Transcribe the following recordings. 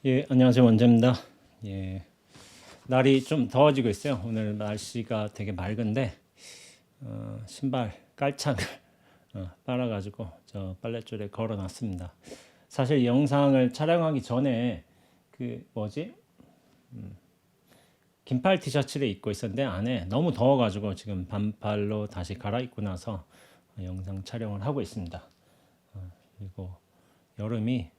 예, 안녕하세요. 원재입니다. 예, 날이 좀 더워지고 있어요. 오늘 날씨가 되게 맑은데 신발 깔창을 빨아가지고 저 빨랫줄에 걸어놨습니다. 사실 이 영상을 촬영하기 전에 그 뭐지 긴팔 티셔츠를 입고 있었는데 안에 너무 더워가지고 지금 반팔로 다시 갈아입고 나서 영상 촬영을 하고 있습니다. 그리고 여름이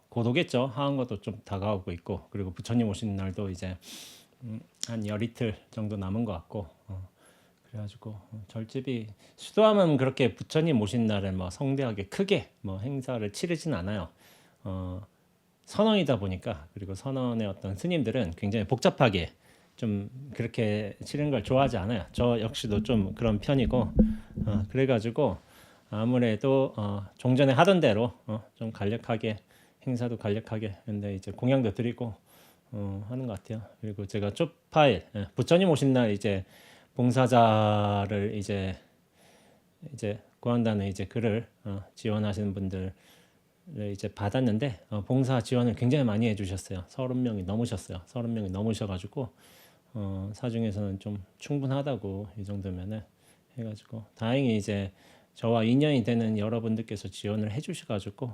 곧 오겠죠. 하한 것도 좀 다가오고 있고, 그리고 부처님 오시는 날도 이제 한 열이틀 정도 남은 것 같고, 그래가지고 절집이 수도하면 그렇게 부처님 오신 날에 뭐 성대하게 크게 뭐 행사를 치르진 않아요. 선언이다 보니까, 그리고 선언의 어떤 스님들은 굉장히 복잡하게 좀 그렇게 치는 걸 좋아하지 않아요. 저 역시도 좀 그런 편이고, 그래가지고 아무래도 종전에 하던 대로 좀 간략하게 행사도 간략하게 근데 이제 공양도 드리고 하는 것 같아요. 그리고 제가 쪽파일 부처님 오신 날 이제 봉사자를 이제 구한다는 이제 글을 지원하시는 분들 이제 받았는데 봉사 지원을 굉장히 많이 해주셨어요. 30명이 넘으셨어요. 30명이 넘으셔가지고 사중에서는 좀 충분하다고 이 정도면은 해가지고 다행히 이제 저와 인연이 되는 여러분들께서 지원을 해주셔가지고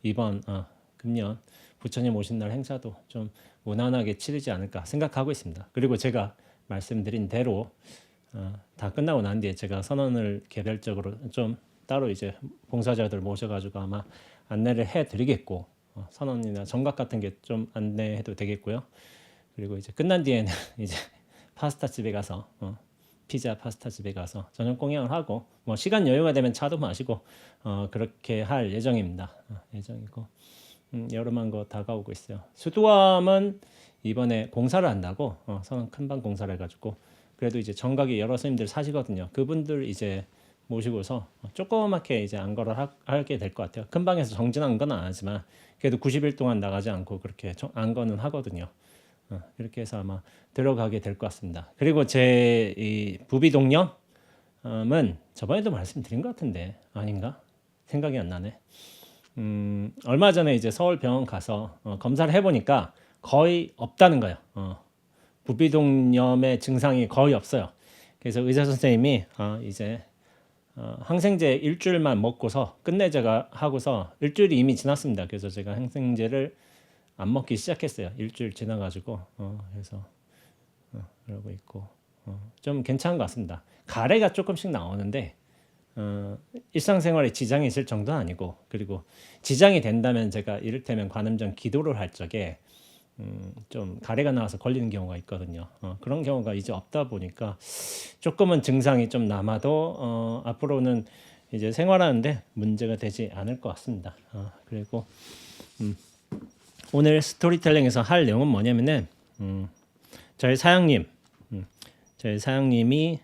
이번 금년 부처님 오신 날 행사도 좀 무난하게 치르지 않을까 생각하고 있습니다. 그리고 제가 말씀드린 대로 다 끝나고 난 뒤에 제가 선언을 개별적으로 좀 따로 이제 봉사자들 모셔가지고 아마 안내를 해드리겠고 선언이나 정각 같은 게 좀 안내해도 되겠고요. 그리고 이제 끝난 뒤에는 이제 파스타 집에 가서 피자 파스타 집에 가서 저녁 공양을 하고 뭐 시간 여유가 되면 차도 마시고 그렇게 할 예정입니다. 예정이고 여름한 거 다가오고 있어요. 수두암은 이번에 공사를 한다고 선원 큰방 공사를 해가지고 그래도 이제 정각에 여러 스님들 사시거든요. 그분들 이제 모시고서 조그맣게 이제 안거를 하게 될 것 같아요. 큰 방에서 정진한 건 안 하지만 그래도 90일 동안 나가지 않고 그렇게 안거는 하거든요. 이렇게 해서 아마 들어가게 될 것 같습니다. 그리고 제 이 부비동령은 저번에도 말씀드린 것 같은데 아닌가? 생각이 안 나네. 얼마 전에 이제 서울병원 가서 검사를 해보니까 거의 없다는 거예요. 부비동염의 증상이 거의 없어요. 그래서 의사 선생님이 이제 항생제 일주일만 먹고서 끝내자가 하고서 일주일이 이미 지났습니다. 그래서 제가 항생제를 안 먹기 시작했어요. 일주일 지나가지고 그래서 그러고 있고 좀 괜찮은 것 같습니다. 가래가 조금씩 나오는데 일상생활에 지장이 있을 정도는 아니고 그리고 지장이 된다면 제가 이를테면 관음전 기도를 할 적에 좀 가래가 나와서 걸리는 경우가 있거든요. 그런 경우가 이제 없다 보니까 조금은 증상이 좀 남아도 앞으로는 이제 생활하는데 문제가 되지 않을 것 같습니다. 그리고 오늘 스토리텔링에서 할 내용은 뭐냐면은 저희 사장님이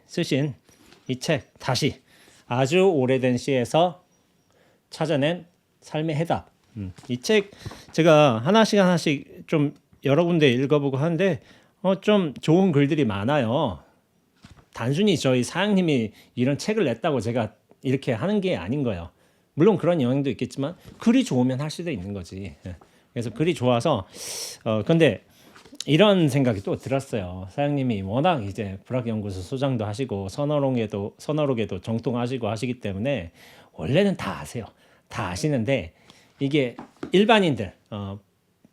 쓰신 이 책 다시 아주 오래된 시에서 찾아낸 삶의 해답. 이 책 제가 하나씩 좀 여러 군데 읽어보고 하는데 좀 좋은 글들이 많아요. 단순히 저희 사장님이 이런 책을 냈다고 제가 이렇게 하는 게 아닌 거예요. 물론 그런 영향도 있겠지만 글이 좋으면 할 수도 있는 거지. 그래서 글이 좋아서 근데 이런 생각이 또 들었어요. 사장님이 워낙 이제 불학연구소 소장도 하시고 선어록에도 정통하시고 하시기 때문에 원래는 다 아세요. 다 아시는데 이게 일반인들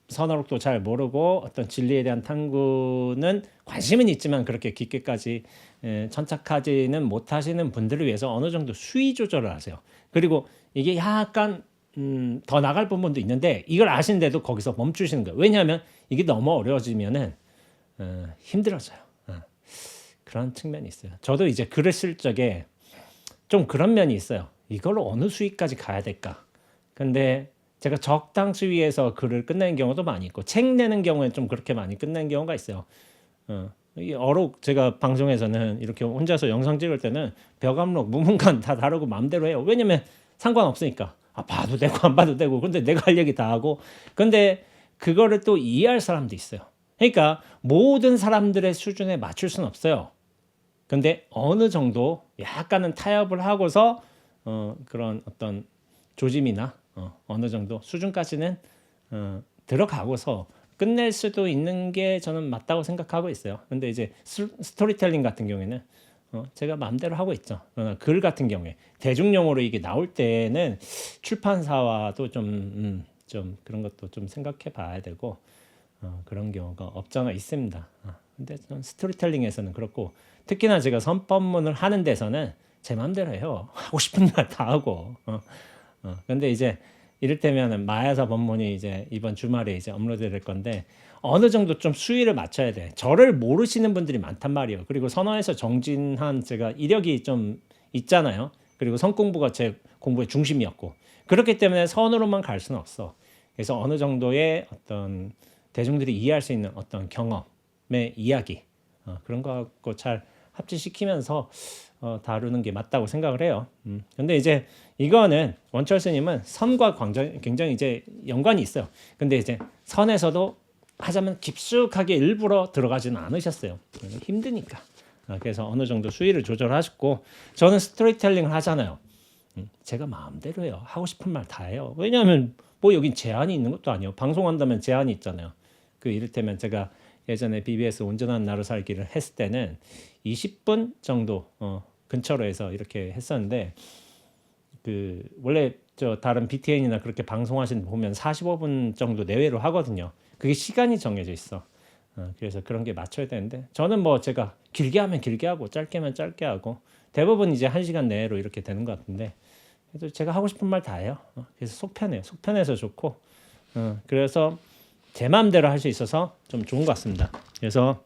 선어록도 잘 모르고 어떤 진리에 대한 탐구는 관심은 있지만 그렇게 깊게까지 천착하지는 못하시는 분들을 위해서 어느 정도 수위 조절을 하세요. 그리고 이게 약간 더 나갈 부분도 있는데 이걸 아신데도 거기서 멈추시는 거예요. 왜냐하면 이게 너무 어려워지면은 힘들어져요. 그런 측면이 있어요. 저도 이제 글을 쓸 적에 좀 그런 면이 있어요. 이걸로 어느 수위까지 가야 될까? 근데 제가 적당 수위에서 글을 끝내는 경우도 많이 있고 책 내는 경우에 좀 그렇게 많이 끝내는 경우가 있어요. 이 어록 제가 방송에서는 이렇게 혼자서 영상 찍을 때는 벽암록 무문관 다 다르고 마음대로 해요. 왜냐면 상관없으니까. 봐도 되고 안 봐도 되고 근데 내가 할 얘기 다 하고 근데 그거를 또 이해할 사람도 있어요. 그러니까 모든 사람들의 수준에 맞출 수는 없어요. 근데 어느 정도 약간은 타협을 하고서 그런 어떤 조짐이나 어느 정도 수준까지는 들어가고서 끝낼 수도 있는 게 저는 맞다고 생각하고 있어요. 근데 이제 스토리텔링 같은 경우에는 제가 마음대로 하고 있죠. 그러나 글 같은 경우에 대중용으로 이게 나올 때는 출판사와도 좀 그런 것도 좀 생각해 봐야 되고 그런 경우가 없잖아 있습니다. 근데 전 스토리텔링에서는 그렇고 특히나 제가 선법문을 하는 데서는 제 마음대로 해요. 하고 싶은 말 다 하고. 근데 이제 이를테면 마야사 법문이 이제 이번 주말에 이제 업로드 될 건데 어느 정도 좀 수위를 맞춰야 돼. 저를 모르시는 분들이 많단 말이에요. 그리고 선언에서 정진한 제가 이력이 좀 있잖아요. 그리고 성공부가 제 공부의 중심이었고 그렇기 때문에 선으로만 갈 수는 없어. 그래서 어느 정도의 어떤 대중들이 이해할 수 있는 어떤 경험의 이야기 그런 거 갖고 잘 합치시키면서 다루는 게 맞다고 생각을 해요. 근데 이제 이거는 원철 스님은 선과 굉장히 이제 연관이 있어요. 근데 이제 선에서도 하자면 깊숙하게 일부러 들어가지는 않으셨어요. 힘드니까. 그래서 어느 정도 수위를 조절하셨고 저는 스토리텔링을 하잖아요. 제가 마음대로 해요. 하고 싶은 말 다 해요. 왜냐하면 뭐 여긴 제한이 있는 것도 아니에요. 방송한다면 제한이 있잖아요. 그 이를테면 제가 예전에 BBS 온전한 나로 살기를 했을 때는 20분 정도 근처로 해서 이렇게 했었는데 그 원래 저 다른 BTN이나 그렇게 방송하시는 분 보면 45분 정도 내외로 하거든요. 그게 시간이 정해져 있어. 그래서 그런 게 맞춰야 되는데 저는 뭐 제가 길게 하면 길게 하고 짧게 하면 짧게 하고 대부분 이제 1시간 내로 이렇게 되는 것 같은데 그래도 제가 하고 싶은 말 다 해요. 그래서 속 편해요. 속 편해서 좋고 그래서 제 마음대로 할 수 있어서 좀 좋은 것 같습니다. 그래서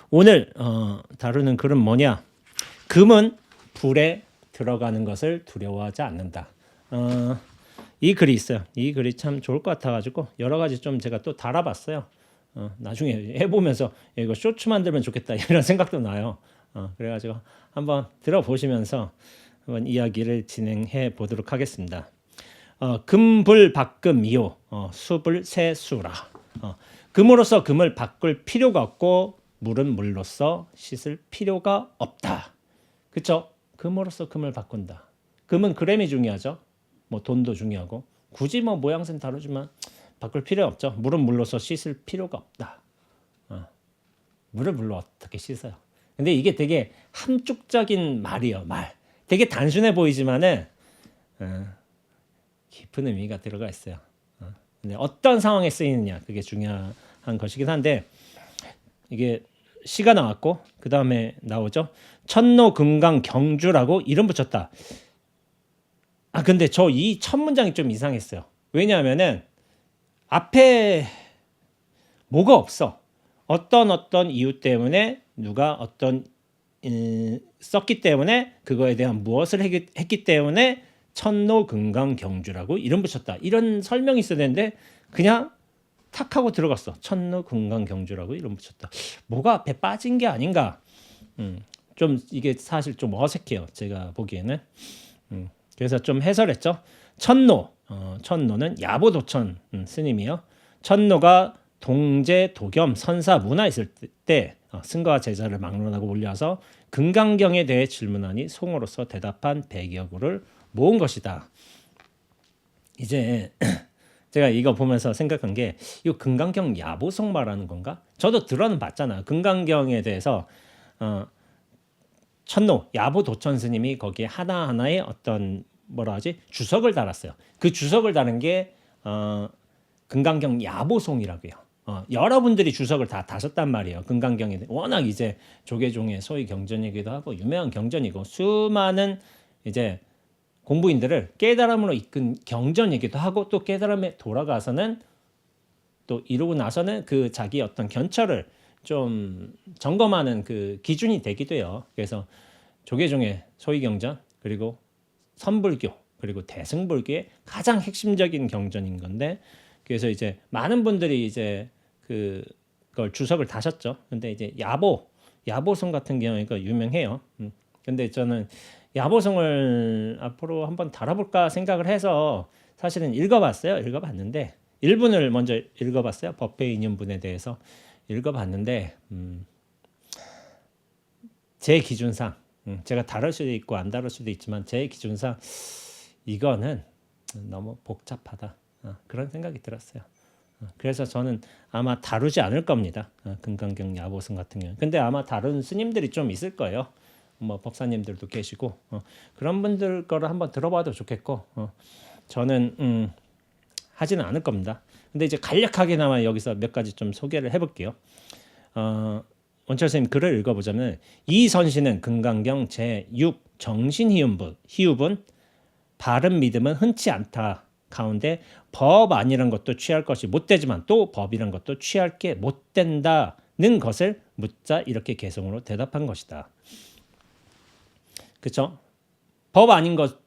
오늘 다루는 글은 뭐냐? 금은 불에 들어가는 것을 두려워하지 않는다. 이 글이 있어요. 이 글이 참 좋을 것 같아가지고 여러 가지 좀 제가 또 달아봤어요. 나중에 해보면서 이거 쇼츠 만들면 좋겠다 이런 생각도 나요. 그래가지고 한번 들어보시면서 한번 이야기를 진행해 보도록 하겠습니다. 금불 바금이요 수불 세수라. 금으로서 금을 바꿀 필요가 없고 물은 물로서 씻을 필요가 없다. 그렇죠? 금으로서 금을 바꾼다. 금은 그램이 중요하죠. 뭐 돈도 중요하고 굳이 뭐 모양새는 다르지만 바꿀 필요 없죠. 물은 물로서 씻을 필요가 없다. 물을 물로 어떻게 씻어요? 근데 이게 되게 함축적인 말이에요. 말. 되게 단순해 보이지만은 깊은 의미가 들어가 있어요. 근데 어떤 상황에 쓰이느냐 그게 중요한 것이긴 한데 이게 시가 나왔고 그 다음에 나오죠. 천노 금강 경주라고 이름 붙였다. 근데 저 이 첫 문장이 좀 이상했어요. 왜냐하면은 앞에 뭐가 없어. 어떤 이유 때문에 누가 어떤 썼기 때문에 그거에 대한 무엇을 했기 때문에 천노 금강 경주라고 이름 붙였다. 이런 설명이 있어야 되는데 그냥 탁 하고 들어갔어. 천노 금강 경주라고 이름 붙였다. 뭐가 앞에 빠진 게 아닌가. 좀 이게 사실 좀 어색해요. 제가 보기에는. 그래서 좀 해설했죠. 천노. 천노는 야보도천 스님이요. 천노가 동제 도겸 선사 문화 있을 때 승가와 제자를 막론하고 올려서 금강경에 대해 질문하니 송으로서 대답한 100여 구를 모은 것이다. 이제 제가 이거 보면서 생각한 게 이 금강경 야보성 말하는 건가? 저도 들어는 봤잖아요. 금강경에 대해서 천노 야보도천 스님이 거기에 하나하나의 어떤 뭐라 하지? 주석을 달았어요. 그 주석을 다른 게 금강경 야보송이라고요. 여러분들이 주석을 다 다셨단 말이에요. 금강경에 워낙 이제 조계종의 소위 경전이기도 하고 유명한 경전이고 수많은 이제 공부인들을 깨달음으로 이끈 경전이기도 하고 또 깨달음에 돌아가서는 또 이루고 나서는 그 자기 어떤 견처를 좀 점검하는 그 기준이 되기도 해요. 그래서 조계종의 소위 경전 그리고 선불교 그리고 대승불교의 가장 핵심적인 경전인 건데 그래서 이제 많은 분들이 이제 그걸 주석을 다셨죠. 근데 이제 야보성 같은 경우가 유명해요. 근데 저는 야보성을 앞으로 한번 다뤄볼까 생각을 해서 사실은 읽어봤는데 일본을 먼저 읽어봤어요. 법회인연분에 대해서 읽어봤는데 제 기준상 제가 다룰 수도 있고 안 다룰 수도 있지만 제 기준상 이거는 너무 복잡하다 그런 생각이 들었어요. 그래서 저는 아마 다루지 않을 겁니다. 금강경 야보승 같은 경우. 근데 아마 다른 스님들이 좀 있을 거예요. 뭐 법사님들도 계시고 그런 분들 거를 한번 들어봐도 좋겠고 저는 하지는 않을 겁니다. 근데 이제 간략하게나마 여기서 몇 가지 좀 소개를 해볼게요. 원철 선생님 글을 읽어보자면 이 선시는 금강경 제6 정신희흡은 바른 믿음은 흔치 않다 가운데 법 아니란 것도 취할 것이 못되지만 또 법이란 것도 취할 게 못된다는 것을 묻자 이렇게 개성으로 대답한 것이다. 그렇죠? 법 아닌 것을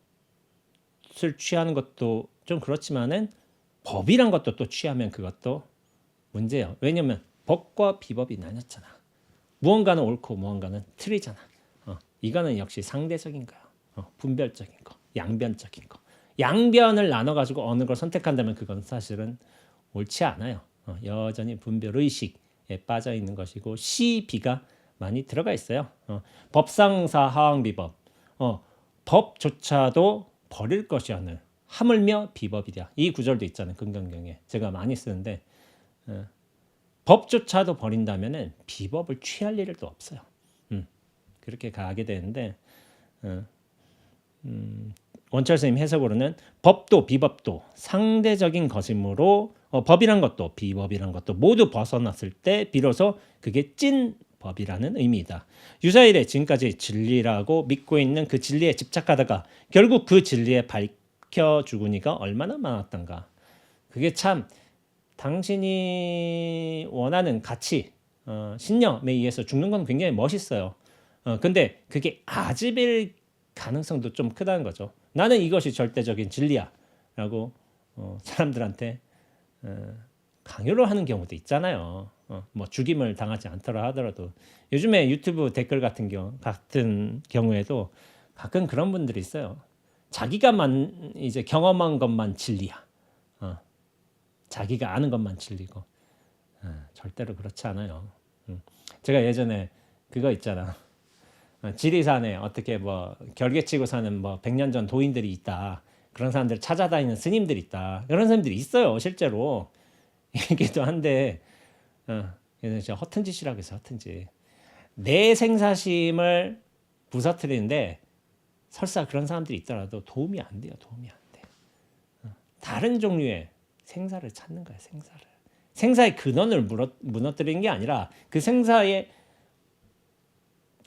취하는 것도 좀 그렇지만은 법이란 것도 또 취하면 그것도 문제예요. 왜냐면 법과 비법이 나뉘었잖아. 무언가는 옳고 무언가는 틀리잖아. 이거는 역시 상대적인 거야. 분별적인 거, 양변적인 거. 양변을 나눠가지고 어느 걸 선택한다면 그건 사실은 옳지 않아요. 여전히 분별 의식에 빠져 있는 것이고 시비가 많이 들어가 있어요. 법상사 하왕비법. 법조차도 버릴 것이 오늘 하물며 비법이랴. 이 구절도 있잖아요. 금강경에 제가 많이 쓰는데 법조차도 버린다면은 비법을 취할 일도 없어요. 그렇게 가게 되는데 원철 선생님 해석으로는 법도 비법도 상대적인 것이므로 법이란 것도 비법이란 것도 모두 벗어났을 때 비로소 그게 찐 법이라는 의미이다. 유사일에 지금까지 진리라고 믿고 있는 그 진리에 집착하다가 결국 그 진리에 밝혀 죽은 이가 얼마나 많았던가. 그게 참 당신이 원하는 가치, 신념에 의해서 죽는 건 굉장히 멋있어요. 근데 그게 아집일 가능성도 좀 크다는 거죠. 나는 이것이 절대적인 진리야 라고 사람들한테 강요를 하는 경우도 있잖아요. 뭐 죽임을 당하지 않더라 하더라도 요즘에 유튜브 댓글 같은 경우에도 가끔 그런 분들이 있어요. 자기가 이제 경험한 것만 진리야. 자기가 아는 것만 진리고 절대로 그렇지 않아요. 제가 예전에 그거 있잖아. 지리산에 어떻게 뭐 결계치고 사는 뭐 100년 전 도인들이 있다. 그런 사람들 찾아다니는 스님들이 있다. 그런 사람들이 있어요. 실제로. 얘기도 한데 진짜 허튼 짓이라고 해서 허튼 짓. 내 생사심을 부서뜨리는데 설사 그런 사람들이 있더라도 도움이 안 돼요. 도움이 안 돼. 다른 종류의 생사를 찾는 거야. 생사를. 생사의 근원을 무너뜨리는 게 아니라 그 생사의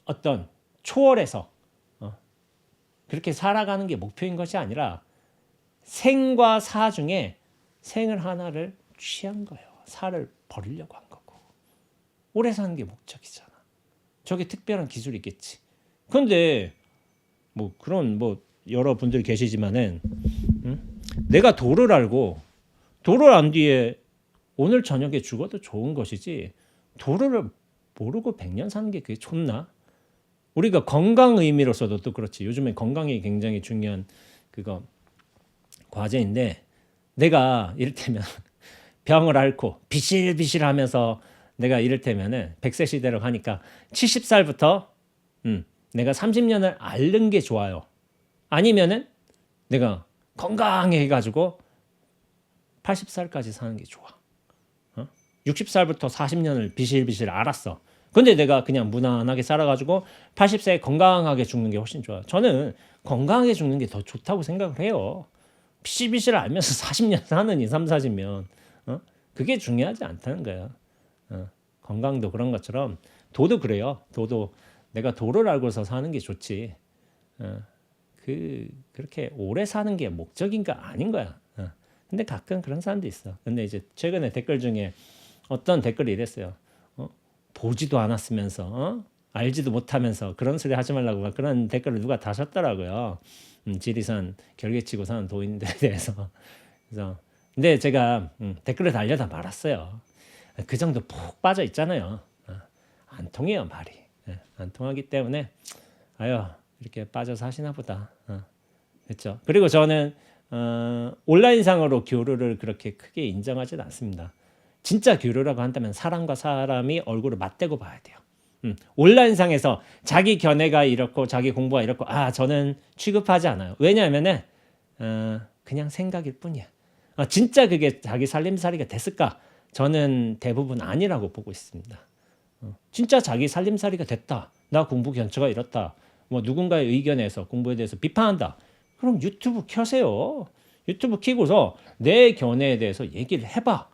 어떤 초월해서 그렇게 살아가는 게 목표인 것이 아니라 생과 사 중에 생을 하나를 취한 거예요. 사를 버리려고 한 거고. 오래 사는 게 목적이잖아. 저게 특별한 기술이 있겠지. 그런데 뭐 그런 뭐 여러분들 계시지만은 내가 도를 알고 도를 안 뒤에 오늘 저녁에 죽어도 좋은 것이지 도를 모르고 100년 사는 게 그게 좋나? 우리가 건강 의미로서도 또 그렇지. 요즘에 건강이 굉장히 중요한 그거 과제인데 내가 이를테면 병을 앓고 비실비실하면서 내가 이를테면은 100세 시대로 가니까 70살부터 내가 30년을 앓는 게 좋아요. 아니면은 내가 건강해 가지고 80살까지 사는 게 좋아. 60살부터 40년을 비실비실 앓았어. 근데 내가 그냥 무난하게 살아가지고 80세에 건강하게 죽는 게 훨씬 좋아요. 저는 건강하게 죽는 게 더 좋다고 생각을 해요. 비실비실 알면서 40년 사는 2, 3, 40년 그게 중요하지 않다는 거예요. 건강도 그런 것처럼 도도 그래요. 도도 내가 도를 알고서 사는 게 좋지. 그렇게 오래 사는 게 목적인가 아닌 거야. 근데 가끔 그런 사람도 있어. 근데 이제 최근에 댓글 중에 어떤 댓글이 이랬어요. 보지도 않았으면서 알지도 못하면서 그런 소리 하지 말라고 막 그런 댓글을 누가 다셨더라고요. 지리산 결계치고 사는 도인들에 대해서. 그래서 근데 제가 댓글을 달려다 말았어요. 그 정도 푹 빠져 있잖아요. 안 통해요 말이. 안 통하기 때문에 아유 이렇게 빠져서 하시나 보다. 그렇죠. 그리고 저는 온라인상으로 교류를 그렇게 크게 인정하지는 않습니다. 진짜 교류라고 한다면 사람과 사람이 얼굴을 맞대고 봐야 돼요. 온라인상에서 자기 견해가 이렇고 자기 공부가 이렇고 저는 취급하지 않아요. 왜냐하면은 그냥 생각일 뿐이야. 진짜 그게 자기 살림살이가 됐을까? 저는 대부분 아니라고 보고 있습니다. 진짜 자기 살림살이가 됐다. 나 공부 견처가 이렇다. 뭐 누군가의 의견에서 공부에 대해서 비판한다. 그럼 유튜브 켜세요. 유튜브 키고서 내 견해에 대해서 얘기를 해봐.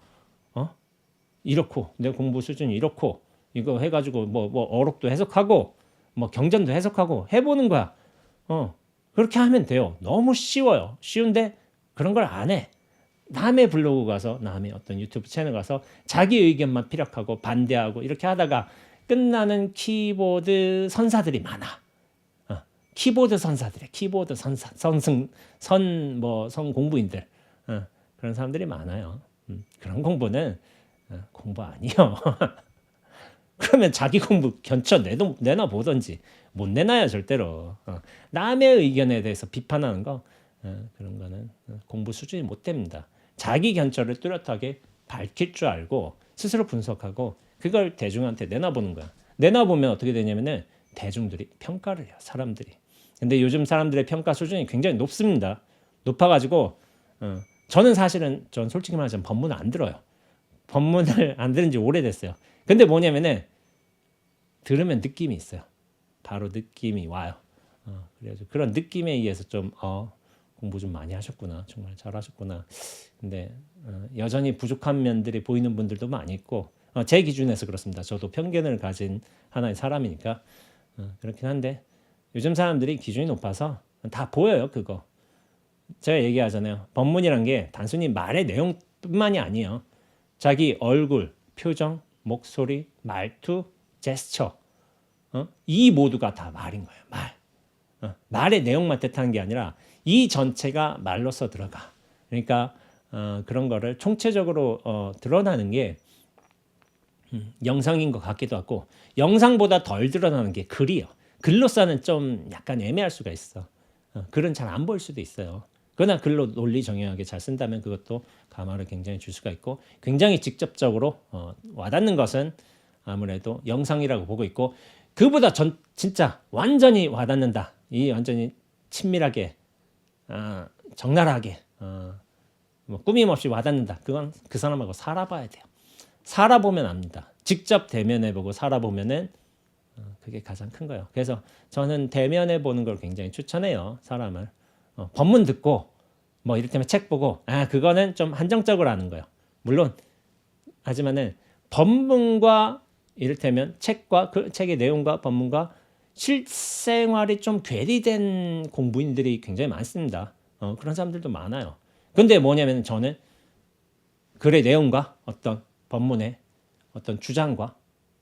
이렇고 내 공부 수준이 이렇고 이거 해가지고 뭐 어록도 해석하고 뭐 경전도 해석하고 해보는 거야. 그렇게 하면 돼요. 너무 쉬워요. 쉬운데 그런 걸 안 해. 남의 블로그 가서 남의 어떤 유튜브 채널 가서 자기 의견만 피력하고 반대하고 이렇게 하다가 끝나는 키보드 선사들이 많아. 키보드 선사들이 키보드 선사 선 공부인들 그런 사람들이 많아요. 그런 공부는 공부 아니요. 그러면 자기 공부 견쳐 내나 보던지 못 내놔요 절대로. 남의 의견에 대해서 비판하는 거 그런 거는 공부 수준이 못 됩니다. 자기 견처를 뚜렷하게 밝힐 줄 알고 스스로 분석하고 그걸 대중한테 내놔보는 거야. 내놔보면 어떻게 되냐면은 대중들이 평가를 해요. 사람들이. 근데 요즘 사람들의 평가 수준이 굉장히 높습니다. 높아가지고 저는 사실은 전 솔직히 말하자면 법문을 안 들어요. 법문을 안 들은 지 오래됐어요. 근데 뭐냐면은 들으면 느낌이 있어요. 바로 느낌이 와요. 그래서 그런 느낌에 의해서 좀 공부 좀 많이 하셨구나. 정말 잘하셨구나. 근데 여전히 부족한 면들이 보이는 분들도 많이 있고 제 기준에서 그렇습니다. 저도 편견을 가진 하나의 사람이니까 그렇긴 한데 요즘 사람들이 기준이 높아서 다 보여요. 그거. 제가 얘기하잖아요. 법문이란 게 단순히 말의 내용뿐만이 아니에요. 자기 얼굴, 표정, 목소리, 말투, 제스처 이 모두가 다 말인 거예요. 말의 내용만 뜻하는 게 아니라 이 전체가 말로서 들어가. 그러니까 그런 거를 총체적으로 드러나는 게 영상인 것 같기도 하고 영상보다 덜 드러나는 게 글이에요. 글로서는 좀 약간 애매할 수가 있어. 글은 잘 안 보일 수도 있어요. 그러나 글로 논리 정연하게 잘 쓴다면 그것도 감화를 굉장히 줄 수가 있고 굉장히 직접적으로 와닿는 것은 아무래도 영상이라고 보고 있고 그보다 진짜 완전히 와닿는다. 이 완전히 친밀하게 적나라하게 뭐 꾸밈 없이 와닿는다. 그건 그 사람하고 살아봐야 돼요. 살아보면 압니다. 직접 대면해보고 살아보면은 그게 가장 큰 거예요. 그래서 저는 대면해 보는 걸 굉장히 추천해요. 사람을 법문 듣고 뭐 이를테면 책 보고 그거는 좀 한정적으로 하는 거예요. 물론 하지만은 법문과 이를테면 책과 그 책의 내용과 법문과 실생활이 좀 괴리된 공부인들이 굉장히 많습니다. 그런 사람들도 많아요. 근데 뭐냐면 저는 글의 내용과 어떤 법문의 어떤 주장과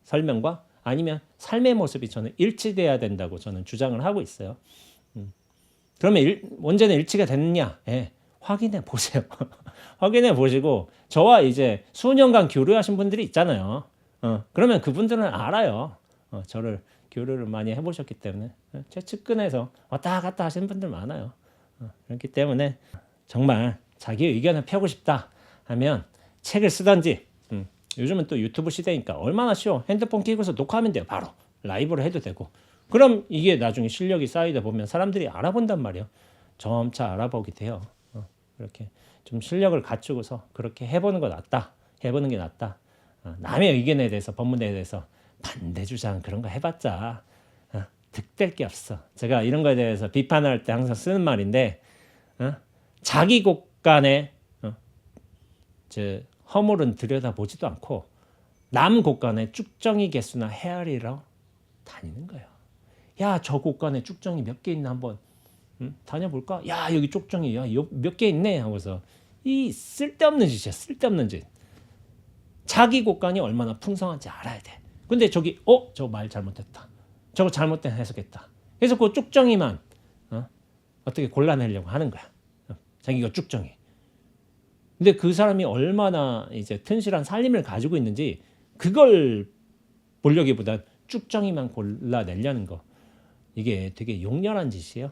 설명과 아니면 삶의 모습이 저는 일치돼야 된다고 저는 주장을 하고 있어요. 그러면 언제는 일치가 됐느냐? 확인해 보세요. 확인해 보시고 저와 이제 수년간 교류하신 분들이 있잖아요. 그러면 그분들은 알아요. 저를 교류를 많이 해보셨기 때문에 제 측근에서 왔다 갔다 하시는 분들 많아요. 그렇기 때문에 정말 자기 의견을 펴고 싶다 하면 책을 쓰든지 요즘은 또 유튜브 시대니까 얼마나 쉬워. 핸드폰 끼고서 녹화하면 돼요. 바로 라이브로 해도 되고. 그럼 이게 나중에 실력이 쌓이다 보면 사람들이 알아본단 말이에요. 점차 알아보게 돼요. 그렇게 좀 실력을 갖추고서 그렇게 해보는 거 낫다. 해보는 게 낫다. 남의 의견에 대해서 법문에 대해서 반대 주장 그런 거 해봤자 득될 게 없어. 제가 이런 거에 대해서 비판할 때 항상 쓰는 말인데 자기 곳간에 허물은 들여다보지도 않고 남 곳간에 쭉정이 개수나 헤아리러 다니는 거예요. 야, 저 곳간에 쭉정이 몇 개 있나 한번 다녀볼까? 야, 여기 쭉정이 몇 개 있네 하고서 이 쓸데없는 짓이야. 쓸데없는 짓. 자기 곳간이 얼마나 풍성한지 알아야 돼. 근데 저기 저거 말 잘못했다. 저거 잘못된 해석했다. 그래서 그 쭉정이만 어떻게 골라내려고 하는 거야. 자기가 쭉정이. 근데 그 사람이 얼마나 이제 튼실한 살림을 가지고 있는지 그걸 보려기보다 쭉정이만 골라내려는 거. 이게 되게 용렬한 짓이에요.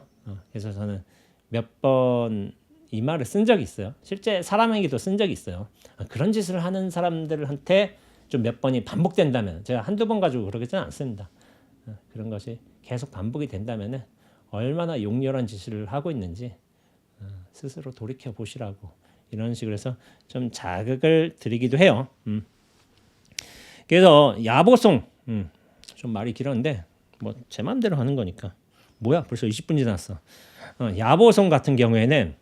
그래서 저는 몇 번 이 말을 쓴 적이 있어요. 실제 사람에게도 쓴 적이 있어요. 그런 짓을 하는 사람들한테 좀 몇 번이 반복된다면 제가 한두 번 가지고 그러지는 않습니다. 그런 것이 계속 반복이 된다면 얼마나 용렬한 짓을 하고 있는지 스스로 돌이켜 보시라고 이런 식으로 해서 좀 자극을 드리기도 해요. 그래서 야보송 좀 말이 길었는데 뭐 제 마음대로 하는 거니까 뭐야 벌써 20분 지났어. 야보송 같은 경우에는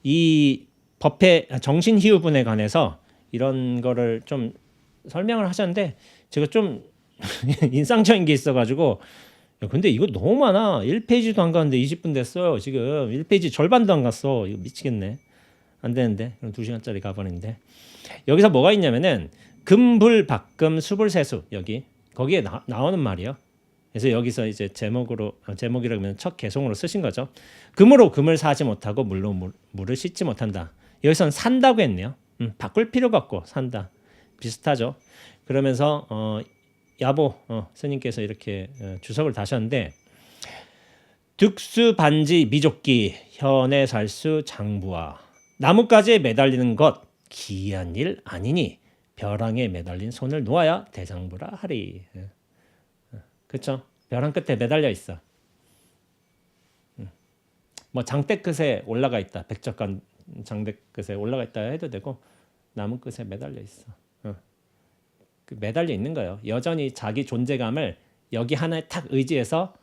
이 법회 정신희우분에 관해서 이런 거를 좀 설명을 하셨는데 제가 좀 인상적인 게 있어가지고 근데 이거 너무 많아. 1페이지도 안 갔는데 20분 됐어요. 지금 1페이지 절반도 안 갔어. 이거 미치겠네. 안 되는데 그럼 2시간짜리 가버리는데 여기서 뭐가 있냐면은 금불박금 수불세수 여기 거기에 나오는 말이요. 그래서 여기서 이제 제목이라고 하면 첫 개송으로 쓰신 거죠. 금으로 금을 사지 못하고 물로 물을 씻지 못한다. 여기서는 산다고 했네요. 바꿀 필요가 없고 산다. 비슷하죠. 그러면서 야보 스님께서 이렇게 주석을 다셨는데 득수 반지 미족기 현에 살수 장부와 나뭇가지에 매달리는 것 기이한 일 아니니 벼랑에 매달린 손을 놓아야 대장부라 하리. 그렇죠? 벼랑 끝에 매달려 있어. 뭐 장대 끝에 올라가 있다. 백작관 장대 끝에 올라가 있다 해도 되고 나무 끝에 매달려 있어. 그 매달려 있는 거예요. 여전히 자기 존재감을 여기 하나에 탁 의지해서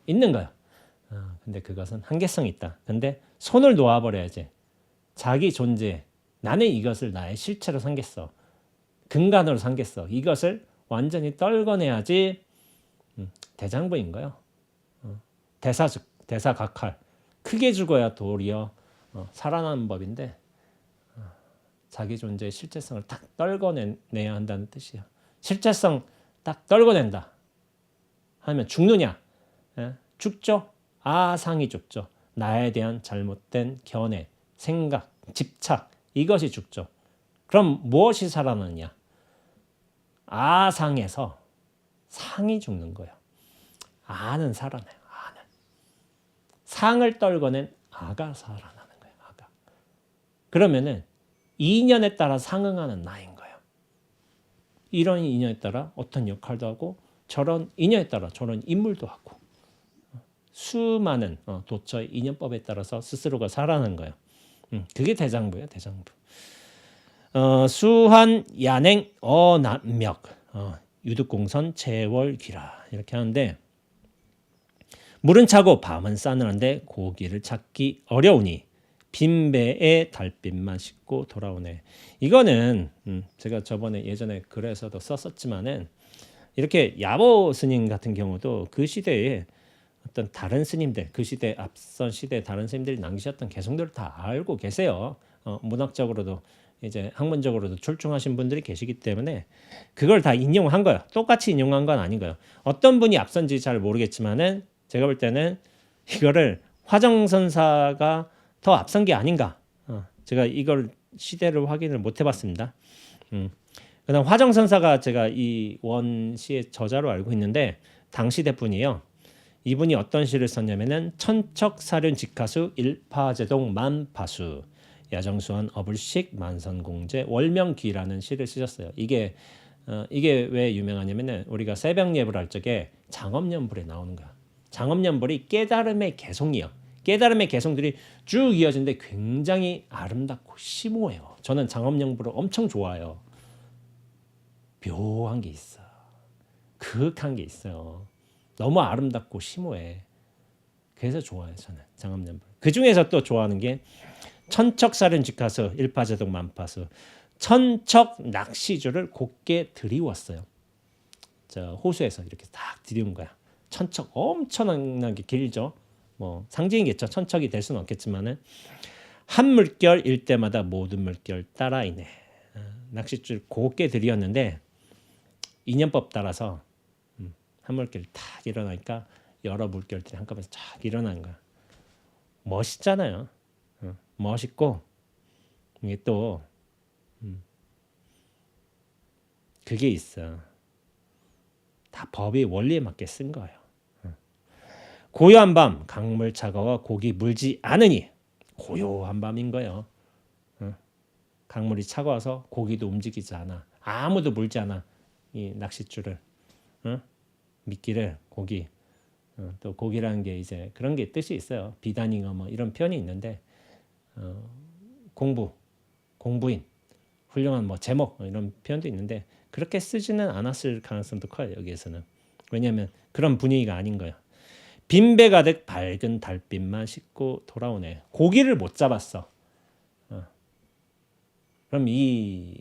있는 거예요. 근데 그것은 한계성이 있다. 근데 손을 놓아버려야지. 자기 존재, 나는 이것을 나의 실체로 삼겠어. 근간으로 삼겠어. 이것을 완전히 떨궈내야지 대장부인 거예요. 대사각할. 크게 죽어야 도리어 살아나는 법인데 자기 존재의 실체성을 딱 떨궈내야 한다는 뜻이에요. 실체성 딱 떨궈낸다 하면 죽느냐? 죽죠. 아상이 죽죠. 나에 대한 잘못된 견해, 생각, 집착 이것이 죽죠. 그럼 무엇이 살아나느냐? 아상에서 상이 죽는 거예요. 아는 살아나요. 아는. 상을 떨궈낸 아가 살아나는 거예요. 아가. 그러면은 인연에 따라 상응하는 나인 거예요. 이런 인연에 따라 어떤 역할도 하고 저런 인연에 따라 저런 인물도 하고 수많은 도처의 인연법에 따라서 스스로가 살아나는 거예요. 그게 대장부예요. 대장부. 수한 야냉 어남력 유득공선 채월귀라 이렇게 하는데 물은 차고 밤은 싸늘한데 고기를 찾기 어려우니 빈배에 달빛만 씻고 돌아오네. 이거는 제가 저번에 예전에 글에서도 썼었지만은 이렇게 야보 스님 같은 경우도 그 시대에 어떤 다른 스님들, 그 시대 앞선 시대 다른 스님들이 남기셨던 개성들을 다 알고 계세요. 문학적으로도 이제 학문적으로도 출중하신 분들이 계시기 때문에 그걸 다 인용한 거예요. 똑같이 인용한 건 아닌 거예요. 어떤 분이 앞선지 잘 모르겠지만은 제가 볼 때는 이거를 화정선사가 더 앞선 게 아닌가. 제가 이걸 시대를 확인을 못 해봤습니다. 그다음 화정선사가 제가 이 원시의 저자로 알고 있는데 당시대 분이에요. 이분이 어떤 시를 썼냐면은 천척사륜직하수 일파제동 만파수 야정수원 어불식 만선공제 월명귀라는 시를 쓰셨어요. 이게 왜 유명하냐면은 우리가 새벽 예불 할 적에 장엄연불에 나오는 거야. 장엄연불이 깨달음의 개송이요. 깨달음의 개송들이 쭉 이어지는데 굉장히 아름답고 심오해요. 저는 장엄연불을 엄청 좋아해요. 묘한 게 있어. 그윽한 게 있어요. 너무 아름답고 심오해. 그래서 좋아해요. 저는 장엄연불. 그 중에서 또 좋아하는 게 천척사륜직하수 일파제동 만파수 천척 낚시줄을 곱게 들이웠어요. 저 호수에서 이렇게 딱 들이운 거야. 천척 엄청나게 길죠. 뭐 상징이겠죠. 천척이 될 수는 없겠지만은 한 물결일 때마다 모든 물결 따라이네. 낚싯줄 곱게 들이었는데 인연법 따라서 한 물결 탁 일어나니까 여러 물결들이 한꺼번에 쫙 일어나는 거야. 멋있잖아요. 멋있고 이게 또 그게 있어. 다 법의 원리에 맞게 쓴 거예요. 고요한 밤 강물 차가워 고기 물지 않으니 고요한 밤인 거예요. 강물이 차가워서 고기도 움직이지 않아. 아무도 물지 않아. 이 낚싯줄을 미끼를 고기 또 고기라는 게 이제 그런 게 뜻이 있어요. 비단잉어 뭐 이런 표현이 있는데 공부인, 훌륭한 뭐 제목 이런 표현도 있는데 그렇게 쓰지는 않았을 가능성도 커요. 여기에서는. 왜냐하면 그런 분위기가 아닌 거예요. 빈배 가득 밝은 달빛만 싣고 돌아오네. 고기를 못 잡았어. 그럼 이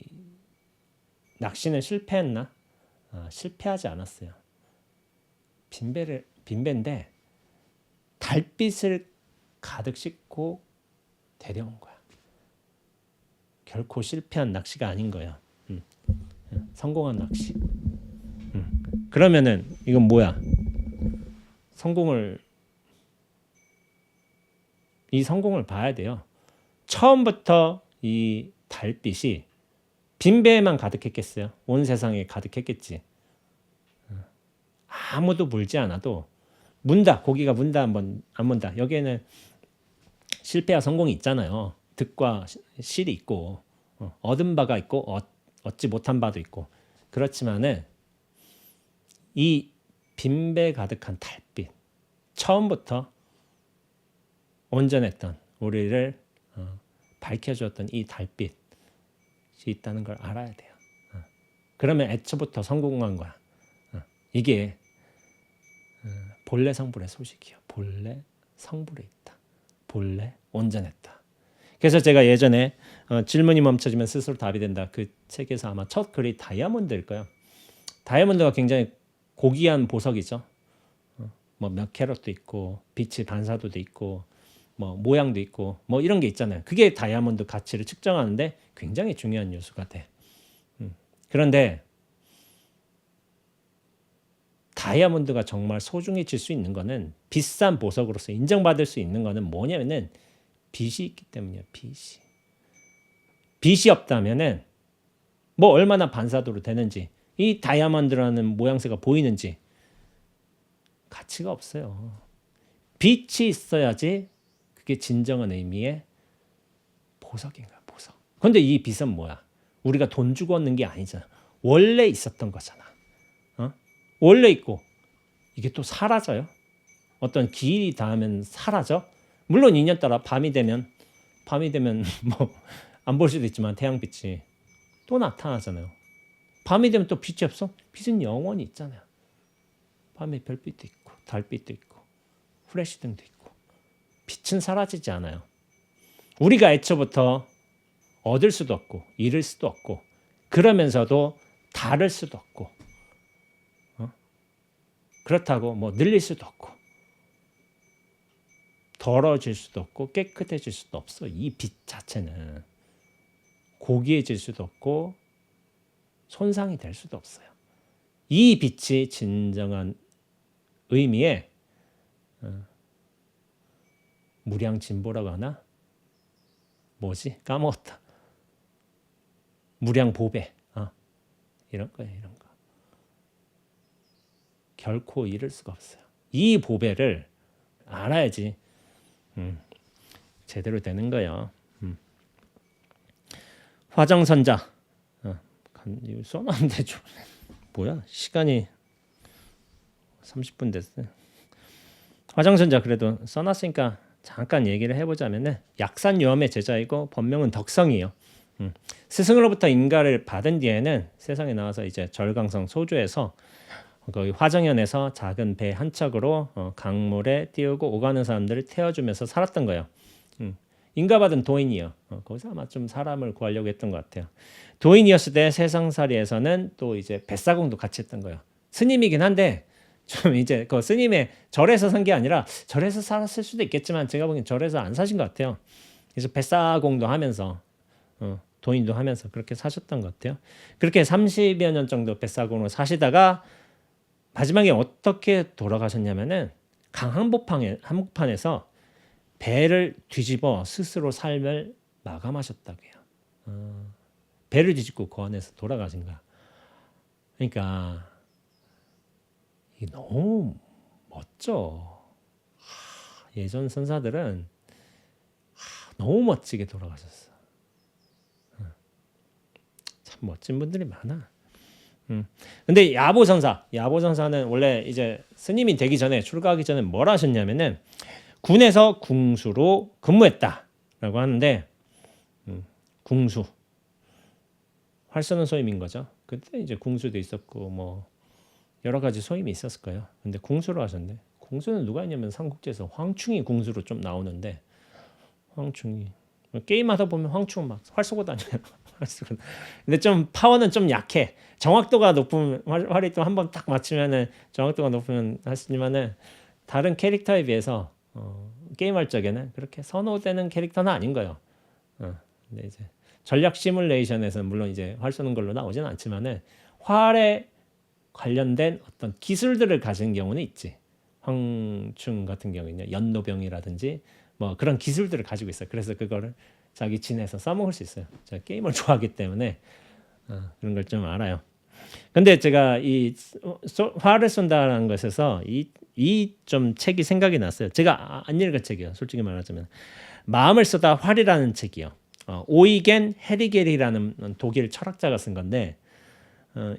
낚시는 실패했나? 실패하지 않았어요. 빈배인데 달빛을 가득 싣고 데려온 거야. 결코 실패한 낚시가 아닌 거야. 성공한 낚시. 그러면은 이건 뭐야? 이 성공을 봐야 돼요. 처음부터 이 달빛이 빈배에만 가득했겠어요? 온 세상에 가득했겠지. 아무도 물지 않아도 문다. 고기가 문다 안 문다. 여기에는 실패와 성공이 있잖아요. 득과 실이 있고 얻은 바가 있고 얻지 못한 바도 있고. 그렇지만은 이 빈배 가득한 달빛, 처음부터 온전했던 우리를 밝혀주었던 이 달빛이 있다는 걸 알아야 돼요. 그러면 애초부터 성공한 거야. 이게 본래 성불의 소식이요. 본래 성불에 있다. 본래 온전했다. 그래서 제가 예전에 질문이 멈춰지면 스스로 답이 된다. 그 책에서 아마 첫 글이 다이아몬드일 거예요. 다이아몬드가 굉장히 고귀한 보석이죠. 뭐 몇 캐럿도 있고 빛이 반사도도 있고 뭐 모양도 있고 뭐 이런 게 있잖아요. 그게 다이아몬드 가치를 측정하는데 굉장히 중요한 요소가 돼. 그런데 다이아몬드가 정말 소중해질 수 있는 거는 비싼 보석으로서 인정받을 수 있는 거는 뭐냐면은 빛이 있기 때문이에요. 빛이 없다면은 뭐 얼마나 반사도로 되는지 이 다이아몬드라는 모양새가 보이는지 가치가 없어요. 빛이 있어야지 그게 진정한 의미의 보석인가 보석. 그런데 이 빛은 뭐야? 우리가 돈 주고 얻는 게 아니잖아. 원래 있었던 거잖아. 원래 있고 이게 또 사라져요. 어떤 기일이 닿으면 사라져. 물론 인연 따라 밤이 되면 뭐 안 볼 수도 있지만 태양빛이 또 나타나잖아요. 밤이 되면 또 빛이 없어? 빛은 영원히 있잖아요. 밤에 별빛도 있고 달빛도 있고 후레쉬등도 있고 빛은 사라지지 않아요. 우리가 애초부터 얻을 수도 없고 잃을 수도 없고 그러면서도 다를 수도 없고 그렇다고 뭐 늘릴 수도 없고 더러워질 수도 없고 깨끗해질 수도 없어. 이 빛 자체는 고귀해질 수도 없고 손상이 될 수도 없어요. 이 빛이 진정한 의미의 무량진보라고 하나? 뭐지? 까먹었다. 무량보배. 이런 거예요. 이런 거. 결코 잃을 수가 없어요. 이 보배를 알아야지 제대로 되는 거예요. 화정선자. 이거 써놨는데 좀 뭐야? 시간이 30분 됐어요. 화정선자 그래도 써놨으니까 잠깐 얘기를 해보자면은 약산요함의 제자이고 본명은 덕성이에요. 스승으로부터 인가를 받은 뒤에는 세상에 나와서 이제 절강성 소주에서 거기 화정현에서 작은 배 한 척으로 강물에 띄우고 오가는 사람들을 태워주면서 살았던 거예요. 인가받은 도인이요. 거기서 아마 좀 사람을 구하려고 했던 것 같아요. 도인이었을 때 세상살이에서는 또 이제 뱃사공도 같이 했던 거예요. 스님이긴 한데 좀 이제 그 스님의 절에서 산 게 아니라 절에서 살았을 수도 있겠지만 제가 보기엔 절에서 안 사신 것 같아요. 그래서 뱃사공도 하면서 도인도 하면서 그렇게 사셨던 것 같아요. 그렇게 30여 년 정도 뱃사공으로 사시다가 마지막에 어떻게 돌아가셨냐면은 강 한복판에서 배를 뒤집어 스스로 삶을 마감하셨다고 해요. 배를 뒤집고 그 안에서 돌아가신 거야. 그러니까 이게 너무 멋져. 예전 선사들은 너무 멋지게 돌아가셨어. 참 멋진 분들이 많아. 근데 야보선사는 원래 이제 스님이 되기 전에 출가하기 전에 뭘 하셨냐면은 군에서 궁수로 근무했다라고 하는데 궁수, 활 쏘는 소임인 거죠. 그때 이제 궁수도 있었고 뭐 여러 가지 소임이 있었을 거예요. 근데 궁수로 하셨네. 궁수는 누가 있냐면 삼국지에서 황충이 궁수로 좀 나오는데 황충이 게임하다 보면 황충 막 활 쏘고 다녀요. 활 쏘고. 근데 좀 파워는 좀 약해. 정확도가 높으면 활이 또 한번 딱 맞추면은 정확도가 높으면 하시지만은 다른 캐릭터에 비해서 게임할 적에는 그렇게 선호되는 캐릭터는 아닌 거예요. 근데 이제 전략 시뮬레이션에서는 물론 이제 활 쏘는 걸로 나오지는 않지만은 활에 관련된 어떤 기술들을 가진 경우는 있지. 황충 같은 경우는요, 연노병이라든지 뭐 그런 기술들을 가지고 있어요. 그래서 그거를 자기 진에서 써먹을 수 있어요. 제가 게임을 좋아하기 때문에 그런 걸 좀 알아요. 근데 제가 이 활을 쏜다라는 것에서 이 좀 책이 생각이 났어요. 제가 안 읽은 책이에요. 솔직히 말하자면 마음을 쏟아 활이라는 책이요. 오이겐 헤리겔이라는 독일 철학자가 쓴 건데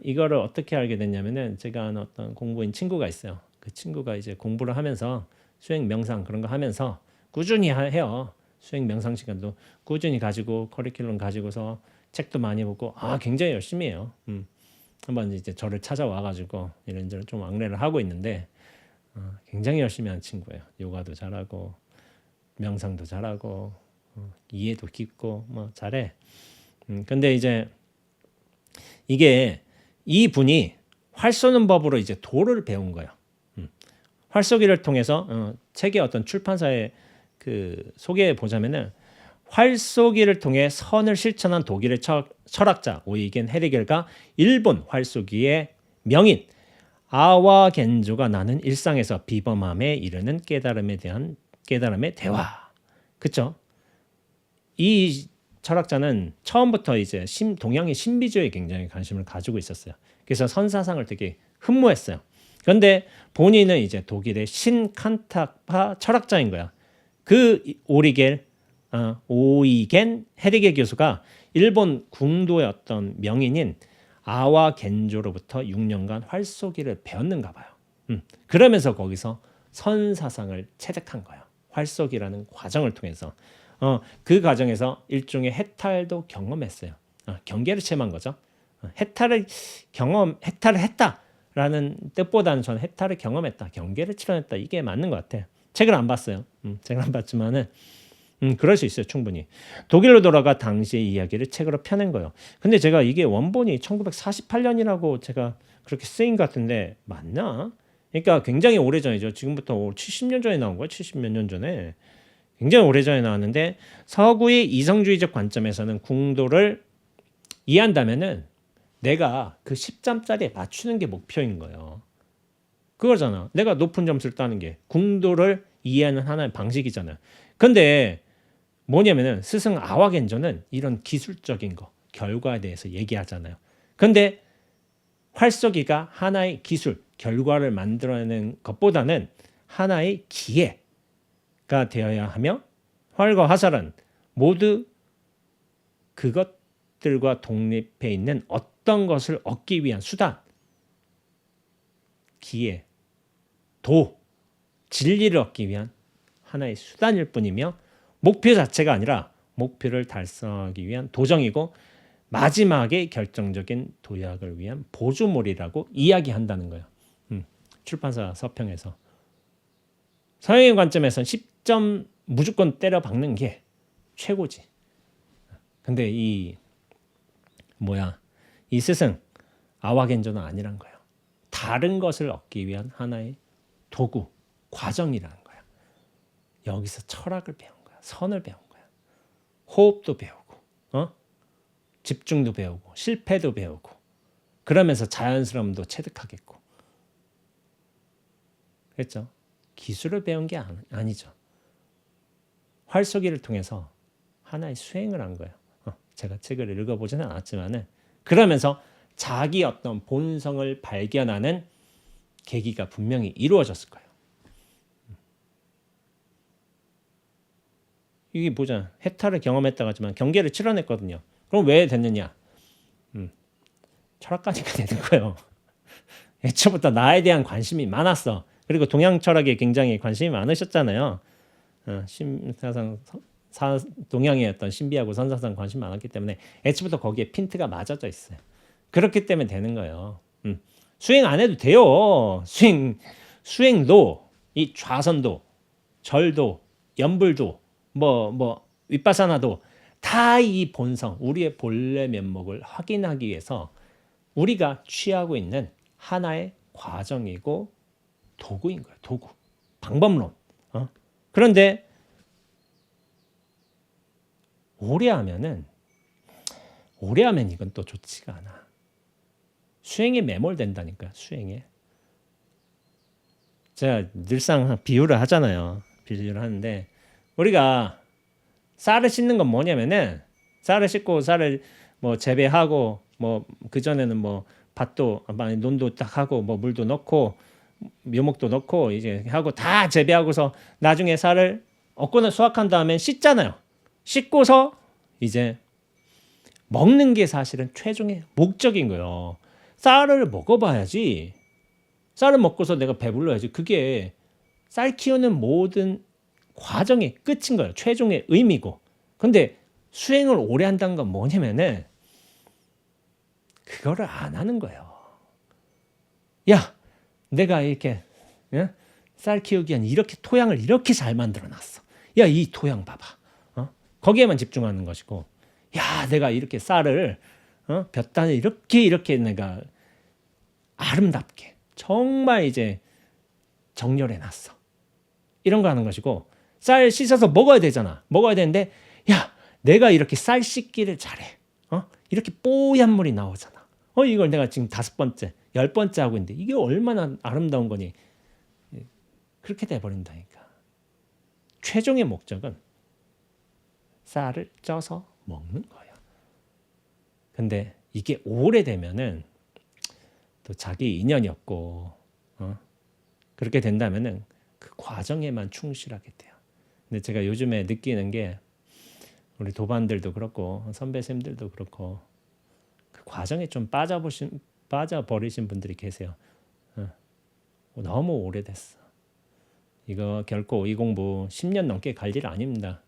이거를 어떻게 알게 됐냐면은 제가 아는 어떤 공부인 친구가 있어요. 그 친구가 이제 공부를 하면서 수행 명상 그런 거 하면서 꾸준히 해요. 수행 명상 시간도 꾸준히 가지고 커리큘럼 가지고서 책도 많이 보고 굉장히 열심히 해요. 한번 이제 저를 찾아와 가지고 이런저런 좀 왕래를 하고 있는데 굉장히 열심히 하는 친구예요. 요가도 잘하고 명상도 잘하고 이해도 깊고 뭐 잘해. 근데 이제 이게 이 분이 활 쏘는 법으로 이제 도를 배운 거예요. 활 쏘기를 통해서 책의 어떤 출판사의 그 소개해 보자면은 활 쏘기를 통해 선을 실천한 독일의 철학자 오이겐 헤리겔과 일본 활 쏘기의 명인 아와 겐조가 나눈 일상에서 비범함에 이르는 깨달음에 대한 깨달음의 대화. 그렇죠? 이 철학자는 처음부터 이제 동양의 신비주의에 굉장히 관심을 가지고 있었어요. 그래서 선사상을 되게 흠모했어요. 그런데 본인은 이제 독일의 신칸타파 철학자인 거야. 그 오이겐 헤리겔 교수가 일본 궁도의 어떤 명인인 아와 겐조로부터 6년간 활쏘기를 배웠는가 봐요. 그러면서 거기서 선사상을 체득한 거예요. 활쏘기라는 과정을 통해서. 그 과정에서 일종의 해탈도 경험했어요. 경계를 체험한 거죠. 해탈을 했다라는 뜻보다는 저는 해탈을 경험했다, 경계를 치러냈다 이게 맞는 것 같아요. 책을 안 봤어요. 책을 안 봤지만은 그럴 수 있어요, 충분히. 독일로 돌아가 당시의 이야기를 책으로 펴낸 거예요. 근데 제가 이게 원본이 1948년이라고 제가 그렇게 쓰인 것 같은데 맞나? 그러니까 굉장히 오래전이죠. 지금부터 70년 전에 나온 거예요. 70몇 년 전에. 굉장히 오래전에 나왔는데 서구의 이성주의적 관점에서는 궁도를 이해한다면은 내가 그 10점짜리에 맞추는 게 목표인 거예요. 그거잖아. 내가 높은 점수를 따는 게 궁도를 이해하는 하나의 방식이잖아요. 근데 뭐냐면은 스승 아와겐조는 이런 기술적인 거, 결과에 대해서 얘기하잖아요. 근데 활쏘기가 하나의 기술, 결과를 만들어내는 것보다는 하나의 기회가 되어야 하며 활과 화살은 모두 그것들과 독립해 있는 어떤 것을 얻기 위한 수단, 기회, 진리를 얻기 위한 하나의 수단일 뿐이며 목표 자체가 아니라 목표를 달성하기 위한 도정이고 마지막에 결정적인 도약을 위한 보조물이라고 이야기한다는 거예요. 출판사 서평에서. 서양의 관점에서는 10점 무조건 때려 박는 게 최고지. 근데 이 스승 아와겐조는 아니란 거예요. 다른 것을 얻기 위한 하나의 도구, 과정이라는 거예요. 여기서 철학을 배운 거야. 선을 배운 거야. 호흡도 배우고, 집중도 배우고, 실패도 배우고, 그러면서 자연스러움도 체득하겠고. 그렇죠? 기술을 배운 게 아니죠. 활쏘기를 통해서 하나의 수행을 한 거예요. 제가 책을 읽어보지는 않았지만은 그러면서 자기 어떤 본성을 발견하는 계기가 분명히 이루어졌을 거예요. 이게 뭐잖아. 해탈을 경험했다고 하지만 경계를 치러냈거든요. 그럼 왜 됐느냐? 철학가니까 되는 거예요. 애초부터 나에 대한 관심이 많았어. 그리고 동양 철학에 굉장히 관심이 많으셨잖아요. 심사상 동양의 어떤 신비하고 선사상 관심 많았기 때문에 애초부터 거기에 핀트가 맞아져 있어요. 그렇기 때문에 되는 거예요. 수행 안 해도 돼요. 수행도 이 좌선도, 절도, 연불도, 윗바사나도 다 이 본성, 우리의 본래 면목을 확인하기 위해서 우리가 취하고 있는 하나의 과정이고 도구인 거예요. 도구, 방법론. 그런데 오래 하면 이건 또 좋지가 않아. 수행에 매몰된다니까. 수행에. 제가 늘상 비유를 하잖아요. 비유를 하는데 우리가 쌀을 씻는 건 뭐냐면은 쌀을 씻고 쌀을 재배하고 그전에는 밭도 논도 딱 하고 물도 넣고 묘목도 넣고 이제 하고 다 재배하고서 나중에 쌀을 얻고는 수확한 다음에 씻잖아요. 씻고서 이제 먹는 게 사실은 최종의 목적인 거예요. 쌀을 먹어봐야지. 쌀을 먹고서 내가 배불러야지. 그게 쌀 키우는 모든 과정의 끝인 거예요. 최종의 의미고. 근데 수행을 오래 한다는 건 뭐냐면은 그거를 안 하는 거예요. 야, 내가 이렇게 쌀 키우기 위한 이렇게 토양을 이렇게 잘 만들어 놨어. 야, 이 토양 봐봐. 거기에만 집중하는 것이고, 야, 내가 이렇게 쌀을 볕단에 이렇게 내가 아름답게 정말 이제 정렬해 놨어. 이런 거 하는 것이고, 쌀 씻어서 먹어야 되잖아. 먹어야 되는데, 야, 내가 이렇게 쌀 씻기를 잘해. 이렇게 뽀얀 물이 나오잖아. 이걸 내가 지금 5번째, 10번째 하고 있는데 이게 얼마나 아름다운 거니. 그렇게 돼버린다니까. 최종의 목적은 쌀을 쪄서 먹는 거예요. 근데 이게 오래되면은 또 자기 인연이 없고 그렇게 된다면은 그 과정에만 충실하게 돼요. 근데 제가 요즘에 느끼는 게 우리 도반들도 그렇고 선배님들도 그렇고 그 과정에 좀 빠져버리신 분들이 계세요. 너무 오래됐어. 이거 결코 이 공부 10년 넘게 갈 일 아닙니다.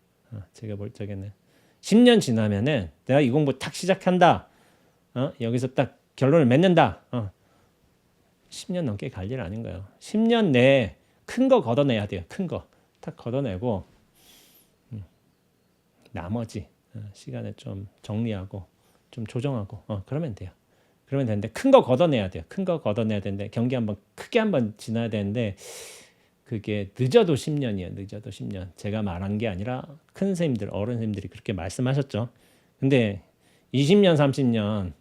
제가 볼 적에는 10년 지나면은 내가 이 공부 탁 시작한다. 여기서 딱 결론을 맺는다. 10년 넘게 갈 일 아닌 거예요. 10년 내에 큰 거 걷어내야 돼요. 큰 거 탁 걷어내고 나머지 시간에 좀 정리하고 좀 조정하고 그러면 돼요. 그러면 되는데 큰 거 걷어내야 돼요. 큰 거 걷어내야 되는데 경기 한번 크게 한번 지나야 되는데 그게 늦어도 10년이에요. 늦어도 10년. 제가 말한 게 아니라 큰 선생님들, 어른 선생님들이 그렇게 말씀하셨죠. 근데 20년, 30년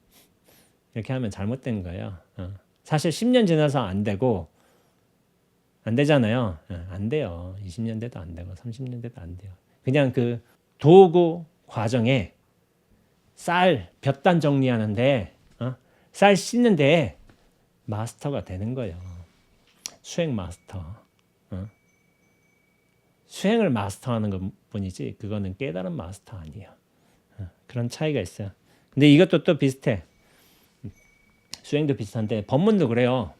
이렇게 하면 잘못된 거예요. 사실 10년 지나서 안 되고 안 되잖아요. 안 돼요. 20년 돼도 안 되고 30년 돼도 안 돼요. 그냥 그 도구 과정에 쌀 볕단 정리하는데 쌀 씻는데 마스터가 되는 거예요. 수행 마스터. 수행을 마스터하는 것뿐이지 그거는 깨달은 마스터 아니에요. 그런 차이가 있어요. 근데 이것도 또 비슷해. 수행도 비슷한데 법문도 그래요.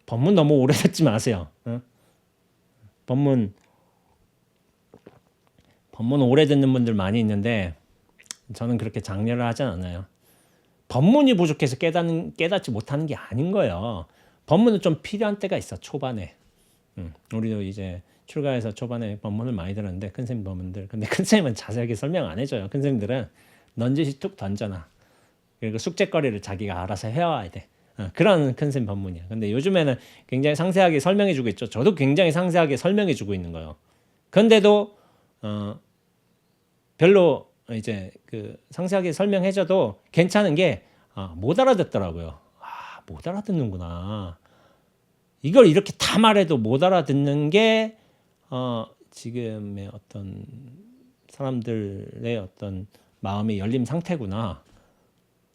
법문 너무 오래 듣지 마세요. 법문 오래 듣는 분들 많이 있는데 저는 그렇게 장려를 하진 않아요. 법문이 부족해서 깨닫지 못하는 게 아닌 거예요. 법문은 좀 필요한 때가 있어. 초반에. 우리도 이제 출가해서 초반에 법문을 많이 들었는데 큰 선생님 법문들. 근데 큰 선생님은 자세하게 설명 안 해줘요. 큰 선생님들은 넌지시 툭 던져놔. 그리고 숙제거리를 자기가 알아서 해와야 돼. 그런 큰 선생님 법문이야. 근데 요즘에는 굉장히 상세하게 설명해주고 있죠. 저도 굉장히 상세하게 설명해주고 있는 거예요. 그런데도 별로 이제 그 상세하게 설명해줘도 괜찮은 게 못 알아듣더라고요. 못 알아듣는구나. 이걸 이렇게 다 말해도 못 알아듣는 게 지금의 어떤 사람들의 어떤 마음의 열림 상태구나.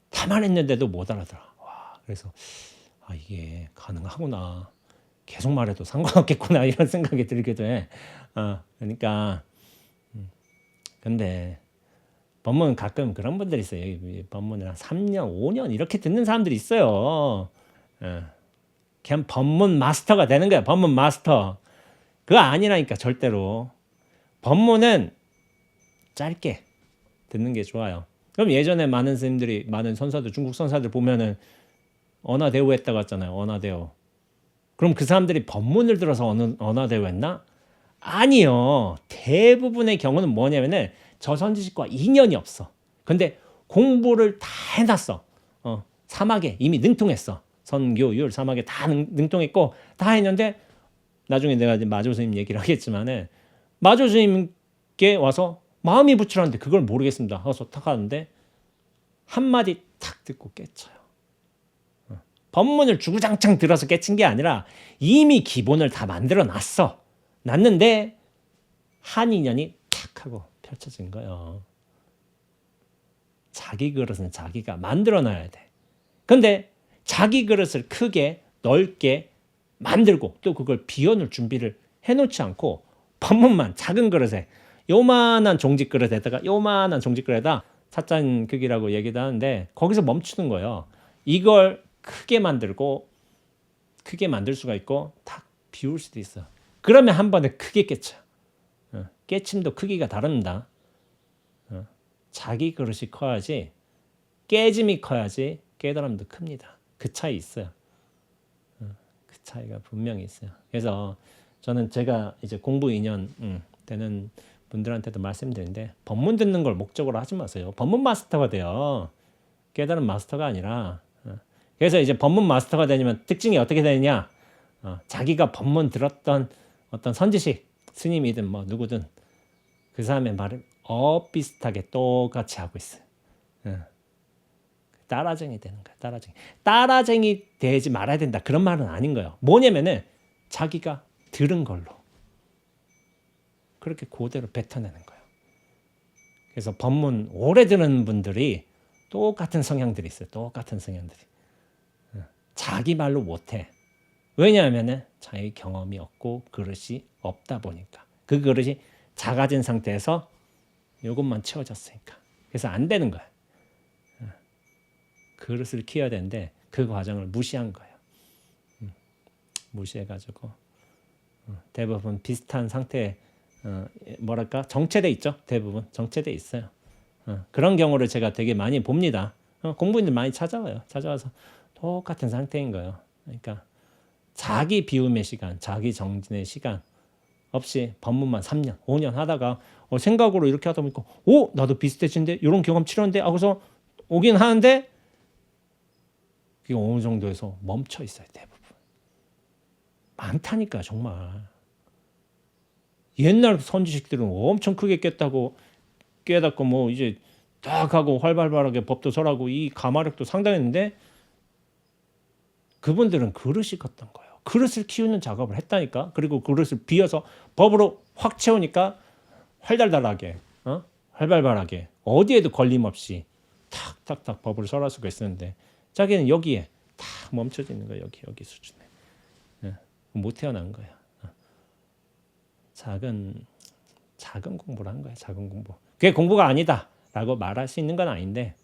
다 말했는데도 못 알아들어. 그래서 이게 가능하구나. 계속 말해도 상관없겠구나 이런 생각이 들기도 해. 그러니까 근데 법문 가끔 그런 분들이 있어요. 법문을 한 3년, 5년 이렇게 듣는 사람들이 있어요. 그냥 법문 마스터가 되는 거야. 법문 마스터. 그거 아니라니까 절대로. 법문은 짧게 듣는 게 좋아요. 그럼 예전에 많은 스님들이 많은 선사들 중국 선사들 보면은 언화대오 했다고 했잖아요. 언화대오. 그럼 그 사람들이 법문을 들어서 언화대오 했나? 아니요. 대부분의 경우는 뭐냐면은 저 선지식과 인연이 없어. 근데 공부를 다 해놨어. 사막에 이미 능통했어. 선교율 사막에 다 능통했고 다 했는데 나중에 내가 이제 마조 스님 얘기를 하겠지만은 마조 스님께 와서 마음이 부추라는데 그걸 모르겠습니다 하고서 탁 하는데 한마디 탁 듣고 깨쳐요. 법문을 주구장창 들어서 깨친 게 아니라 이미 기본을 다 만들어 놨는데 한 인연이 탁 하고 펼쳐진 거예요. 자기 그릇은 자기가 만들어 놔야 돼. 근데 자기 그릇을 크게 넓게 만들고 또 그걸 비워놓을 준비를 해놓지 않고 법문만 작은 그릇에 요만한 종직 그릇에다가 요만한 종직 그릇에다 찻잔 크기라고 얘기도 하는데 거기서 멈추는 거예요. 이걸 크게 만들고 크게 만들 수가 있고 탁 비울 수도 있어. 그러면 한 번에 크게 깨쳐요. 깨침도 크기가 다릅니다. 자기 그릇이 커야지 깨짐이 커야지 깨달음도 큽니다. 그 차이 있어요. 그 차이가 분명히 있어요. 그래서 저는 제가 이제 공부 2년 되는 분들한테도 말씀드리는데 법문 듣는 걸 목적으로 하지 마세요. 법문 마스터가 돼요. 깨달은 마스터가 아니라. 그래서 이제 법문 마스터가 되면 특징이 어떻게 되느냐? 자기가 법문 들었던 어떤 선지식 스님이든 뭐 누구든 그 사람의 말을 비슷하게 똑같이 하고 있어요. 따라쟁이 되는 거야. 따라쟁이 되지 말아야 된다. 그런 말은 아닌 거예요. 뭐냐면은 자기가 들은 걸로 그렇게 그대로 뱉어내는 거예요. 그래서 법문 오래 들은 분들이 똑같은 성향들이 있어요. 똑같은 성향들이. 자기 말로 못해. 왜냐하면은 자기 경험이 없고 그릇이 없다 보니까. 그 그릇이 작아진 상태에서 이것만 채워졌으니까. 그래서 안 되는 거야. 그릇을 키워야 되는데 그 과정을 무시한 거예요. 무시해가지고 대부분 비슷한 상태에 뭐랄까 정체돼 있죠. 대부분 정체돼 있어요. 그런 경우를 제가 되게 많이 봅니다. 공부인들 많이 찾아와요. 찾아와서 똑같은 상태인 거예요. 그러니까 자기 비움의 시간, 자기 정진의 시간 없이 법문만 3년, 5년 하다가 생각으로 이렇게 하다 보니까 나도 비슷해진데 이런 경험 치렀는데 하고서 오긴 하는데 그게 어느 정도에서 멈춰 있어요. 대부분. 많다니까 정말. 옛날 선지식들은 엄청 크게 깨닫고 뭐 이제 딱 하고 활발하게 법도 설하고 이 가마력도 상당했는데 그분들은 그릇이 컸던 거예요. 그릇을 키우는 작업을 했다니까. 그리고 그릇을 비워서 법으로 확 채우니까 활달달하게 활발하게 어디에도 걸림없이 탁탁탁 법을 설할 수가 있었는데 자기는 여기에 탁 멈춰져 있는 거예요. 여기 수준에. 못 태어난 거예요. 작은 공부를 한 거예요. 작은 공부. 그게 공부가 아니다라고 말할 수 있는 건 아닌데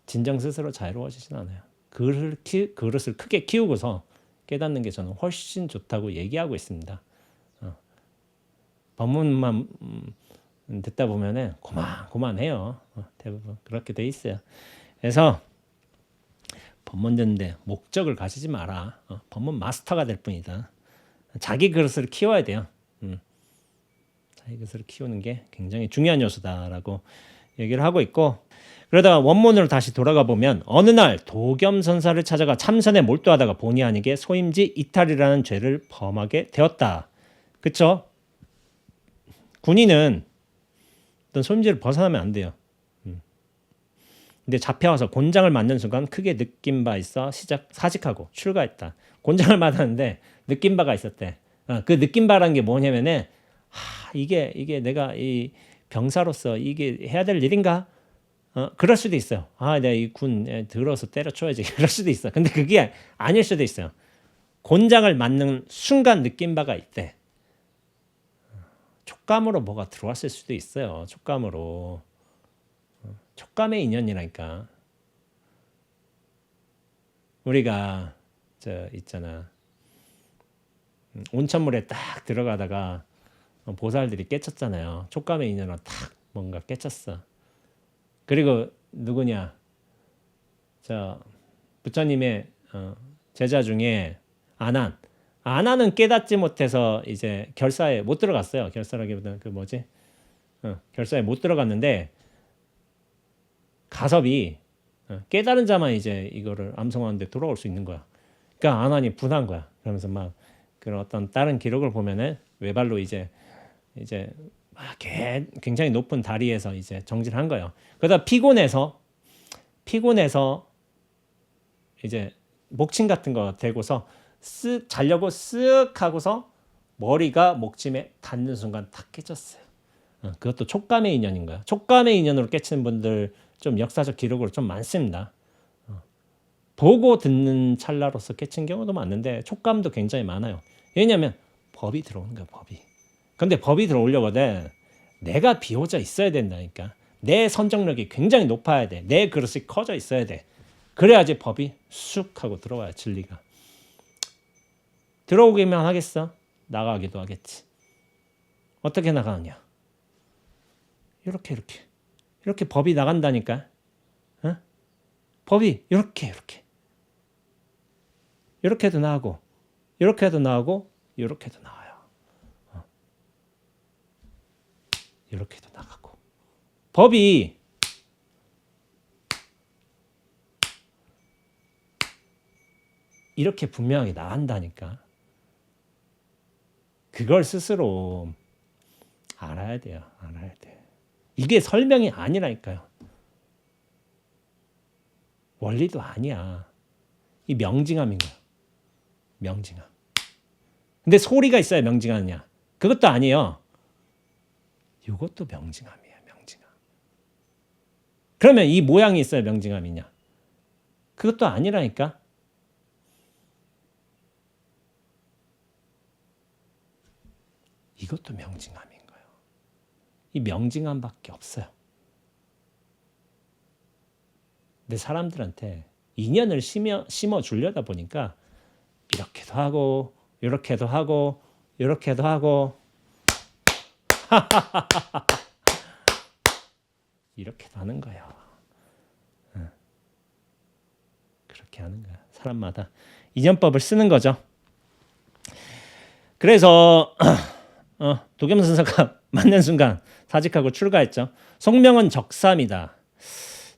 진정 스스로 자유로워지진 않아요. 그릇을 크게 키우고서 깨닫는 게 저는 훨씬 좋다고 얘기하고 있습니다. 법문만 듣다 보면은 고만해요. 대부분 그렇게 돼 있어요. 그래서 법문 듣는데 목적을 가지지 마라. 법문 마스터가 될 뿐이다. 자기 그릇을 키워야 돼요. 자기 그릇을 키우는 게 굉장히 중요한 요소다라고 얘기를 하고 있고 그러다가 원문으로 다시 돌아가 보면 어느 날 도겸선사를 찾아가 참선에 몰두하다가 본의 아니게 소임지 이탈이라는 죄를 범하게 되었다. 그쵸? 군인은 어떤 소임지를 벗어나면 안 돼요. 근데 잡혀와서 곤장을 맞는 순간 크게 느낀 바 있어 사직하고 출가했다. 곤장을 맞았는데 느낀 바가 있었대. 그 느낀 바라는 게 뭐냐면은 이게 내가 이 병사로서 이게 해야 될 일인가? 그럴 수도 있어요. 내가 이 군 들어서 때려쳐야지. 그럴 수도 있어. 근데 그게 아닐 수도 있어요. 곤장을 맞는 순간 느낀 바가 있대. 촉감으로 뭐가 들어왔을 수도 있어요. 촉감으로. 촉감의 인연이라니까. 우리가 있잖아. 온천물에 딱 들어가다가 보살들이 깨쳤잖아요. 촉감의 인연으로 딱 뭔가 깨쳤어. 그리고 누구냐? 저 부처님의 제자 중에 아난은 깨닫지 못해서 이제 결사에 못 들어갔어요. 결사라기보다는 그 뭐지? 결사에 못 들어갔는데 가섭이 깨달은 자만 이제 이거를 암송하는데 돌아올 수 있는 거야. 그러니까 아난이 분한 거야. 그러면서 막 그런 어떤 다른 기록을 보면은 외발로 이제 막 굉장히 높은 다리에서 이제 정진한 거예요. 그러다 피곤해서 이제 목침 같은 거 대고서 쓱 자려고 쓱 하고서 머리가 목침에 닿는 순간 탁 깨졌어요. 그것도 촉감의 인연인 거야. 촉감의 인연으로 깨치는 분들 좀 역사적 기록으로 좀 많습니다. 보고 듣는 찰나로서 깨친 경우도 많은데 촉감도 굉장히 많아요. 왜냐하면 법이 들어오는 거야, 법이. 근데 법이 들어오려거든 내가 비호자 있어야 된다니까. 내 선정력이 굉장히 높아야 돼. 내 그릇이 커져 있어야 돼. 그래야지 법이 쑥 하고 들어와야 진리가. 들어오기만 하겠어? 나가기도 하겠지. 어떻게 나가느냐? 이렇게 법이 나간다니까. 법이 이렇게도 나오고 이렇게도 나오고 이렇게도 나와요. 이렇게도 나가고 법이 이렇게 분명하게 나간다니까. 그걸 스스로 알아야 돼요. 알아야 돼. 이게 설명이 아니라니까요. 원리도 아니야. 이 명징함인 거야. 명징함. 근데 소리가 있어야 명징하느냐? 그것도 아니에요. 이것도 명징함이에요. 명징함. 그러면 이 모양이 있어야 명징함이냐? 그것도 아니라니까. 이것도 명징함인 거예요. 이 명징함밖에 없어요. 근데 사람들한테 인연을 심어 주려다 보니까 이렇게도 하고 이렇게도 하고 이렇게도 하고 이렇게도 하는 거예요. 그렇게 하는 거야. 사람마다 인연법을 쓰는 거죠. 그래서 도겸선사가 맞는 순간 사직하고 출가했죠. 속명은 적삼이다.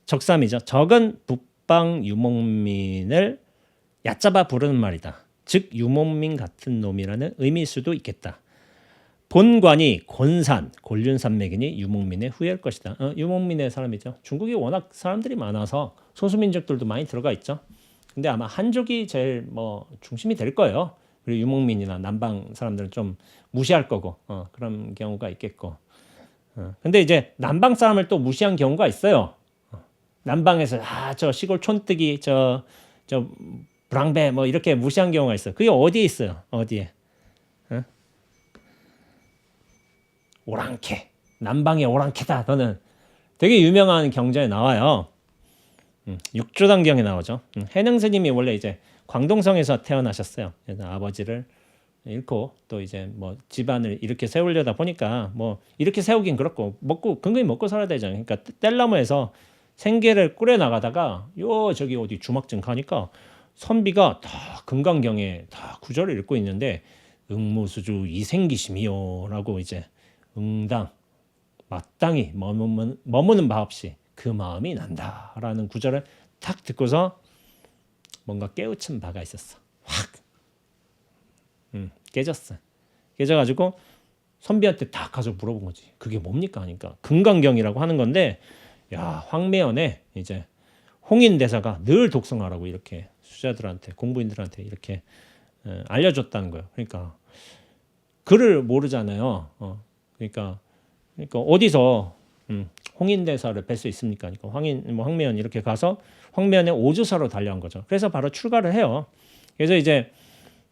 적삼이죠. 적은 북방 유목민을 얕잡아 부르는 말이다. 즉 유목민 같은 놈이라는 의미일 수도 있겠다. 본관이 곤산, 곤륜산맥이니 유목민의 후예일 것이다. 유목민의 사람이죠. 중국이 워낙 사람들이 많아서 소수민족들도 많이 들어가 있죠. 근데 아마 한족이 제일 중심이 될 거예요. 그리고 유목민이나 남방 사람들은 좀 무시할 거고 그런 경우가 있겠고. 근데 이제 남방 사람을 또 무시한 경우가 있어요. 남방에서 저 시골 촌뜨기 저 브랑베 이렇게 무시한 경우가 있어요. 그게 어디에 있어요? 어디에? 오랑캐. 남방의 오랑캐다. 너는 되게 유명한 경전에 나와요. 육조단경에 나오죠. 해능 스님이 원래 이제 광동성에서 태어나셨어요. 그래서 아버지를 잃고 또 이제 집안을 이렇게 세우려다 보니까 이렇게 세우긴 그렇고 근근히 먹고 살아야 되잖아요. 그러니까 뗄나무에서 생계를 꾸려 나가다가 저기 어디 주막증 가니까 선비가 다 금강경에 다 구절을 읽고 있는데 응무수주 이생기심이요라고 이제 응당 마땅히 머무는 바 없이 그 마음이 난다라는 구절을 탁 듣고서 뭔가 깨우친 바가 있었어. 확 깨졌어. 깨져가지고 선비한테 딱 가서 물어본 거지. 그게 뭡니까 하니까 금강경이라고 하는 건데 야 황매연에 이제 홍인대사가 늘 독성하라고 이렇게 수자들한테 공부인들한테 이렇게 알려줬다는 거예요. 그러니까 글을 모르잖아요. 그러니까 어디서 홍인대사를 뵐 수 있습니까? 그러니까 황매연 이렇게 가서 황매연의 오주사로 달려간 거죠. 그래서 바로 출가를 해요. 그래서 이제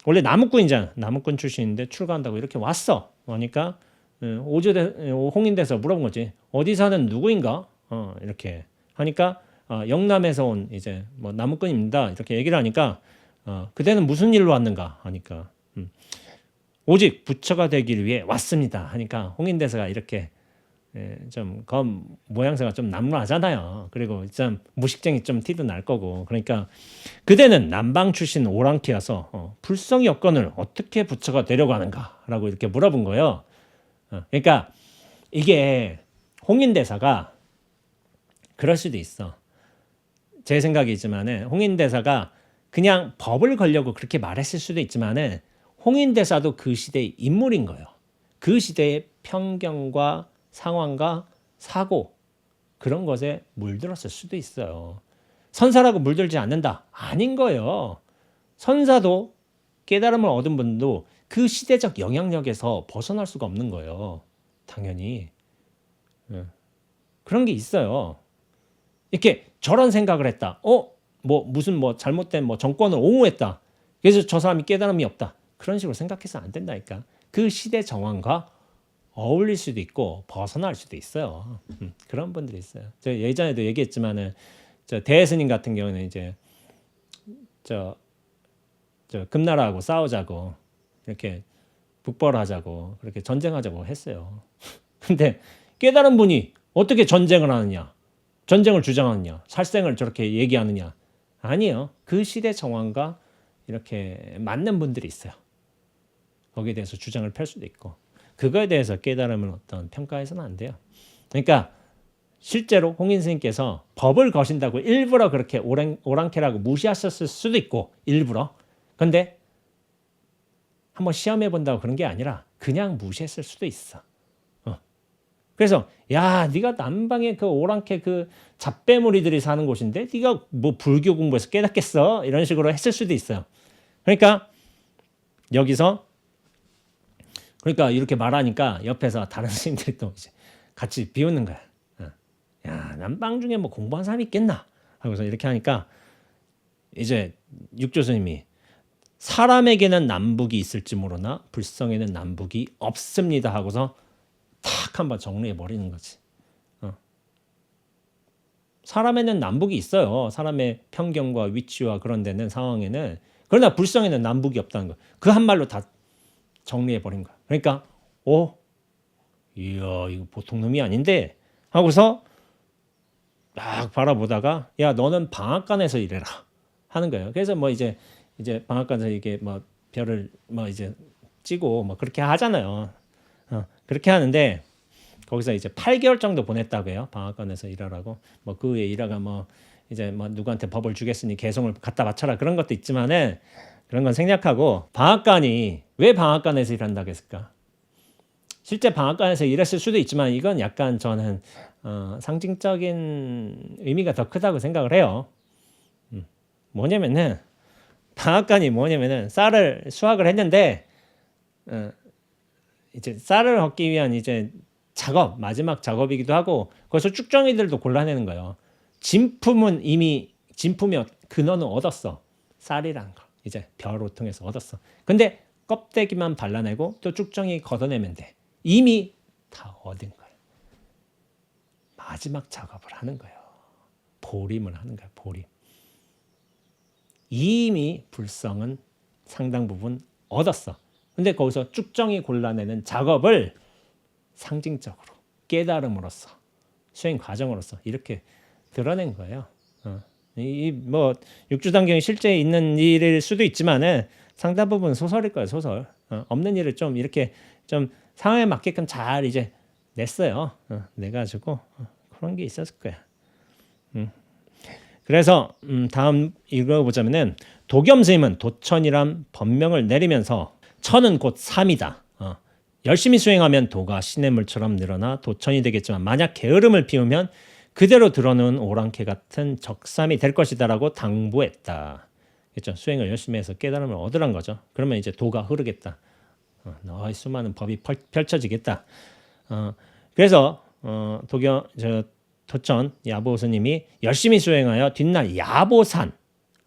원래 나무꾼이잖아. 나무꾼 출신인데 출가한다고 이렇게 왔어. 그러니까 홍인대사 물어본 거지. 어디 사는 누구인가? 이렇게 하니까 영남에서 온 이제 나무꾼입니다. 이렇게 얘기를 하니까 그대는 무슨 일로 왔는가 하니까 오직 부처가 되기 위해 왔습니다. 하니까 홍인대사가 이렇게 좀 검 모양새가 좀 남루하잖아요. 그리고 좀 무식쟁이 좀 티도 날 거고. 그러니까 그대는 남방 출신 오랑캐여서 불성 여건을 어떻게 부처가 되려고 하는가라고 이렇게 물어본 거예요. 그러니까 이게 홍인대사가 그럴 수도 있어. 제 생각이지만은 홍인대사가 그냥 법을 걸려고 그렇게 말했을 수도 있지만은 홍인대사도 그 시대의 인물인 거예요. 그 시대의 편견과 상황과 사고 그런 것에 물들었을 수도 있어요. 선사라고 물들지 않는다. 아닌 거예요. 선사도 깨달음을 얻은 분도 그 시대적 영향력에서 벗어날 수가 없는 거예요. 당연히. 그런 게 있어요. 이렇게 저런 생각을 했다. 무슨 잘못된 정권을 옹호했다. 그래서 저 사람이 깨달음이 없다. 그런 식으로 생각해서 안 된다니까. 그 시대 정황과 어울릴 수도 있고 벗어날 수도 있어요. 그런 분들이 있어요. 저 예전에도 얘기했지만은 저 대스님 같은 경우는 이제 저 금나라하고 싸우자고 이렇게 북벌하자고 그렇게 전쟁하자고 했어요. 근데 깨달은 분이 어떻게 전쟁을 하느냐? 전쟁을 주장하느냐? 살생을 저렇게 얘기하느냐? 아니에요. 그 시대 정황과 이렇게 맞는 분들이 있어요. 거기에 대해서 주장을 펼 수도 있고 그거에 대해서 깨달음을 어떤 평가해서는 안 돼요. 그러니까 실제로 홍인 스님께서 법을 거신다고 일부러 그렇게 오랑캐라고 무시하셨을 수도 있고 일부러. 근데 한번 시험해 본다고 그런 게 아니라 그냥 무시했을 수도 있어. 그래서 야 네가 남방에 그 오랑캐 그 잡배무리들이 사는 곳인데 네가 뭐 불교 공부해서 깨닫겠어? 이런 식으로 했을 수도 있어요. 그러니까 여기서 그러니까 이렇게 말하니까 옆에서 다른 스님들이 또 이제 같이 비웃는 거야. 야 남방 중에 뭐 공부한 사람이 있겠나? 하고서 이렇게 하니까 이제 육조 스님이 사람에게는 남북이 있을지 모르나 불성에는 남북이 없습니다 하고서 탁 한번 정리해 버리는 거지. 사람에는 남북이 있어요. 사람의 편견과 위치와 그런 데는 상황에는. 그러나 불성에는 남북이 없다는 거. 그 한 말로 다 정리해 버린 거야. 그러니까 이야 이거 보통 놈이 아닌데 하고서 막 바라보다가 야 너는 방앗간에서 일해라 하는 거예요. 그래서 뭐 이제 방앗간에서 이게 뭐 별을 뭐 이제 찌고 뭐 그렇게 하잖아요. 그렇게 하는데 거기서 이제 8개월 정도 보냈다고 해요. 방앗간에서 일하라고. 뭐 그 후에 일하가 뭐 이제 뭐 누구한테 법을 주겠으니 개송을 갖다 바쳐라 그런 것도 있지만은 그런 건 생략하고 방앗간이 왜 방앗간에서 일한다고 했을까? 실제 방앗간에서 일했을 수도 있지만 이건 약간 저는 상징적인 의미가 더 크다고 생각을 해요. 뭐냐면은 방앗간이 뭐냐면은 쌀을 수확을 했는데 이제 쌀을 얻기 위한 이제 마지막 작업이기도 하고 거기서 쭉정이들도 골라내는 거예요. 진품은 이미 진품의 근원은 얻었어. 쌀이란 거 이제 벼로 통해서 얻었어. 근데 껍데기만 발라내고 또 쭉정이 걷어내면 돼. 이미 다 얻은 거예요. 마지막 작업을 하는 거예요. 보림을 하는 거예요. 보림. 이미 불성은 상당 부분 얻었어. 근데 거기서 쭉정이 골라내는 작업을 상징적으로 깨달음으로써 수행 과정으로서 이렇게 드러낸 거예요. 이 뭐 육주단경이 실제 있는 일일 수도 있지만은 상당 부분 소설일 거예요. 소설. 없는 일을 좀 이렇게 좀 상황에 맞게끔 잘 이제 냈어요. 내가지고 그런 게 있었을 거야. 그래서 다음 읽어보자면은 도겸 스님은 도천이란 법명을 내리면서 천은 곧 삼이다. 열심히 수행하면 도가 시냇물처럼 늘어나 도천이 되겠지만 만약 게으름을 피우면 그대로 드러놓은 오랑캐 같은 적삼이 될 것이다라고 당부했다. 그렇죠? 수행을 열심히 해서 깨달음을 얻으란 거죠. 그러면 이제 도가 흐르겠다. 너의 수많은 법이 펼쳐지겠다. 그래서 도천 야보 스님이 열심히 수행하여 뒷날 야보산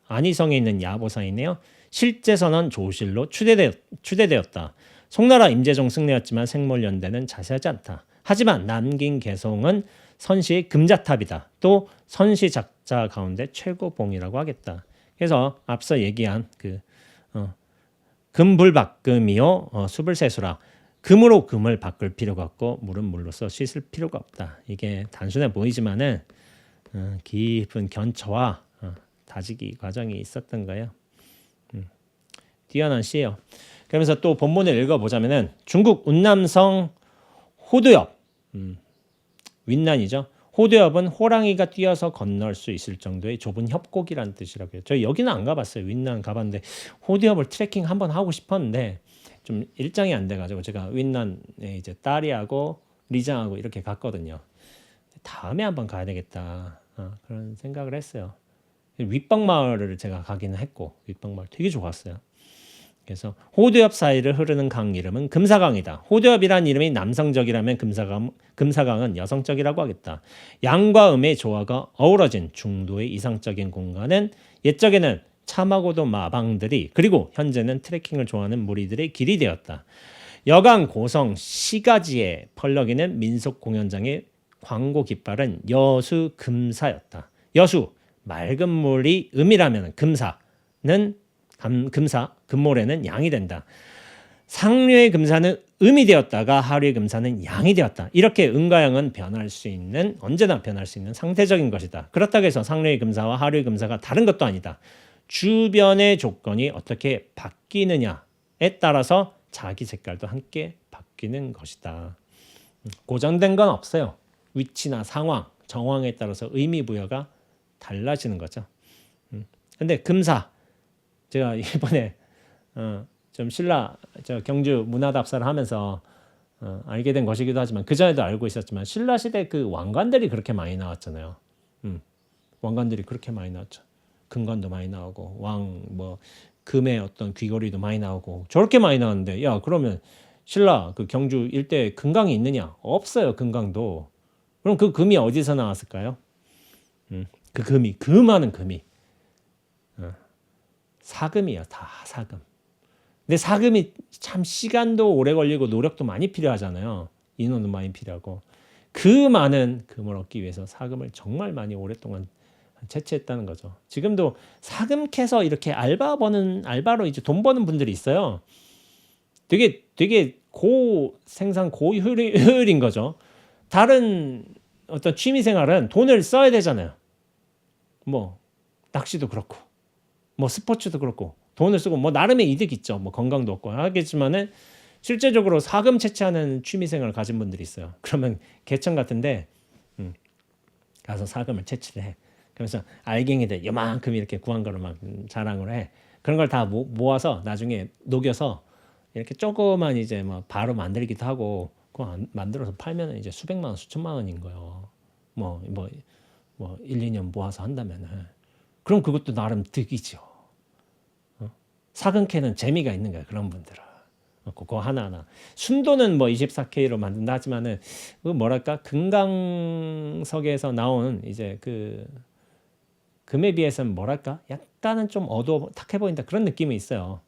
안희성에 있는 야보산이네요. 실제선언 조실로 추대되었다. 송나라 임재종 승려였지만 생몰연대는 자세하지 않다. 하지만 남긴 개송은 선시의 금자탑이다. 또 선시 작자 가운데 최고봉이라고 하겠다. 그래서 앞서 얘기한 금불박금이요 수불세수라 금으로 금을 바꿀 필요가 없고 물은 물로써 씻을 필요가 없다. 이게 단순해 보이지만은 깊은 견처와 다지기 과정이 있었던 거예요. 뛰어난 시예요. 그러면서 또 본문을 읽어보자면은 중국 운남성 호두엽, 윈난이죠. 호두엽은 호랑이가 뛰어서 건널 수 있을 정도의 좁은 협곡이라는 뜻이라고요. 저 여기는 안 가봤어요. 윈난 가봤는데 호두엽을 트레킹 한번 하고 싶었는데 좀 일정이 안 돼가지고 제가 윈난에 이제 딸이하고 리장하고 이렇게 갔거든요. 다음에 한번 가야 되겠다 그런 생각을 했어요. 윗방마을을 제가 가기는 했고 윗방마을 되게 좋았어요. 그래서 호두엽 사이를 흐르는 강 이름은 금사강이다. 호두엽이란 이름이 남성적이라면 금사강은 여성적이라고 하겠다. 양과 음의 조화가 어우러진 중도의 이상적인 공간은 옛적에는 참하고도 마방들이 그리고 현재는 트레킹을 좋아하는 무리들의 길이 되었다. 여강 고성 시가지에 펄럭이는 민속 공연장의 광고 깃발은 여수 금사였다. 여수 맑은 물이 음이라면 금사는 금모래는 양이 된다. 상류의 금사는 음이 되었다가 하류의 금사는 양이 되었다. 이렇게 음과 양은 언제나 변할 수 있는 상대적인 것이다. 그렇다고 해서 상류의 금사와 하류의 금사가 다른 것도 아니다. 주변의 조건이 어떻게 바뀌느냐에 따라서 자기 색깔도 함께 바뀌는 것이다. 고정된 건 없어요. 위치나 상황, 정황에 따라서 의미 부여가 달라지는 거죠. 근데 금사 제가 이번에 좀 신라 경주 문화답사를 하면서 알게 된 것이기도 하지만 그 전에도 알고 있었지만 신라 시대 그 왕관들이 그렇게 많이 나왔잖아요. 왕관들이 그렇게 많이 나왔죠. 금관도 많이 나오고 뭐 금의 어떤 귀걸이도 많이 나오고 저렇게 많이 나왔는데 야 그러면 신라 그 경주 일대에 금강이 있느냐? 없어요. 금강도. 그럼 그 금이 어디서 나왔을까요? 그 많은 금이 사금이에요. 다 사금. 근데 사금이 참 시간도 오래 걸리고 노력도 많이 필요하잖아요. 인원도 많이 필요하고 그 많은 금을 얻기 위해서 사금을 정말 많이 오랫동안 채취했다는 거죠. 지금도 사금 캐서 이렇게 알바로 이제 돈 버는 분들이 있어요. 되게 고생산 고효율인 거죠. 다른 어떤 취미 생활은 돈을 써야 되잖아요. 뭐 낚시도 그렇고 뭐 스포츠도 그렇고 돈을 쓰고 뭐 나름의 이득 있죠. 뭐 건강도 얻고 하겠지만은 실제적으로 사금 채취하는 취미 생활을 가진 분들이 있어요. 그러면 개천 같은데 가서 사금을 채취를 해. 그래서 알갱이들 요만큼 이렇게 구한 거를 막 자랑을 해. 그런 걸 다 모아서 나중에 녹여서 이렇게 조그만 이제 뭐 바로 만들기도 하고 그거 만들어서 팔면은 이제 수백만 원, 수천만 원인 거예요. 뭐 1, 2년 모아서 한다면은 그럼 그것도 나름 득이죠. 사금캐는 재미가 있는 거예요. 그런 분들은. 그거 하나하나. 순도는 뭐 24K로 만든다 하지만은 그 뭐랄까 금강석에서 나온 이제 그 금에 비해서는 뭐랄까 약간은 좀 어두워탁해 보인다 그런 느낌이 있어요.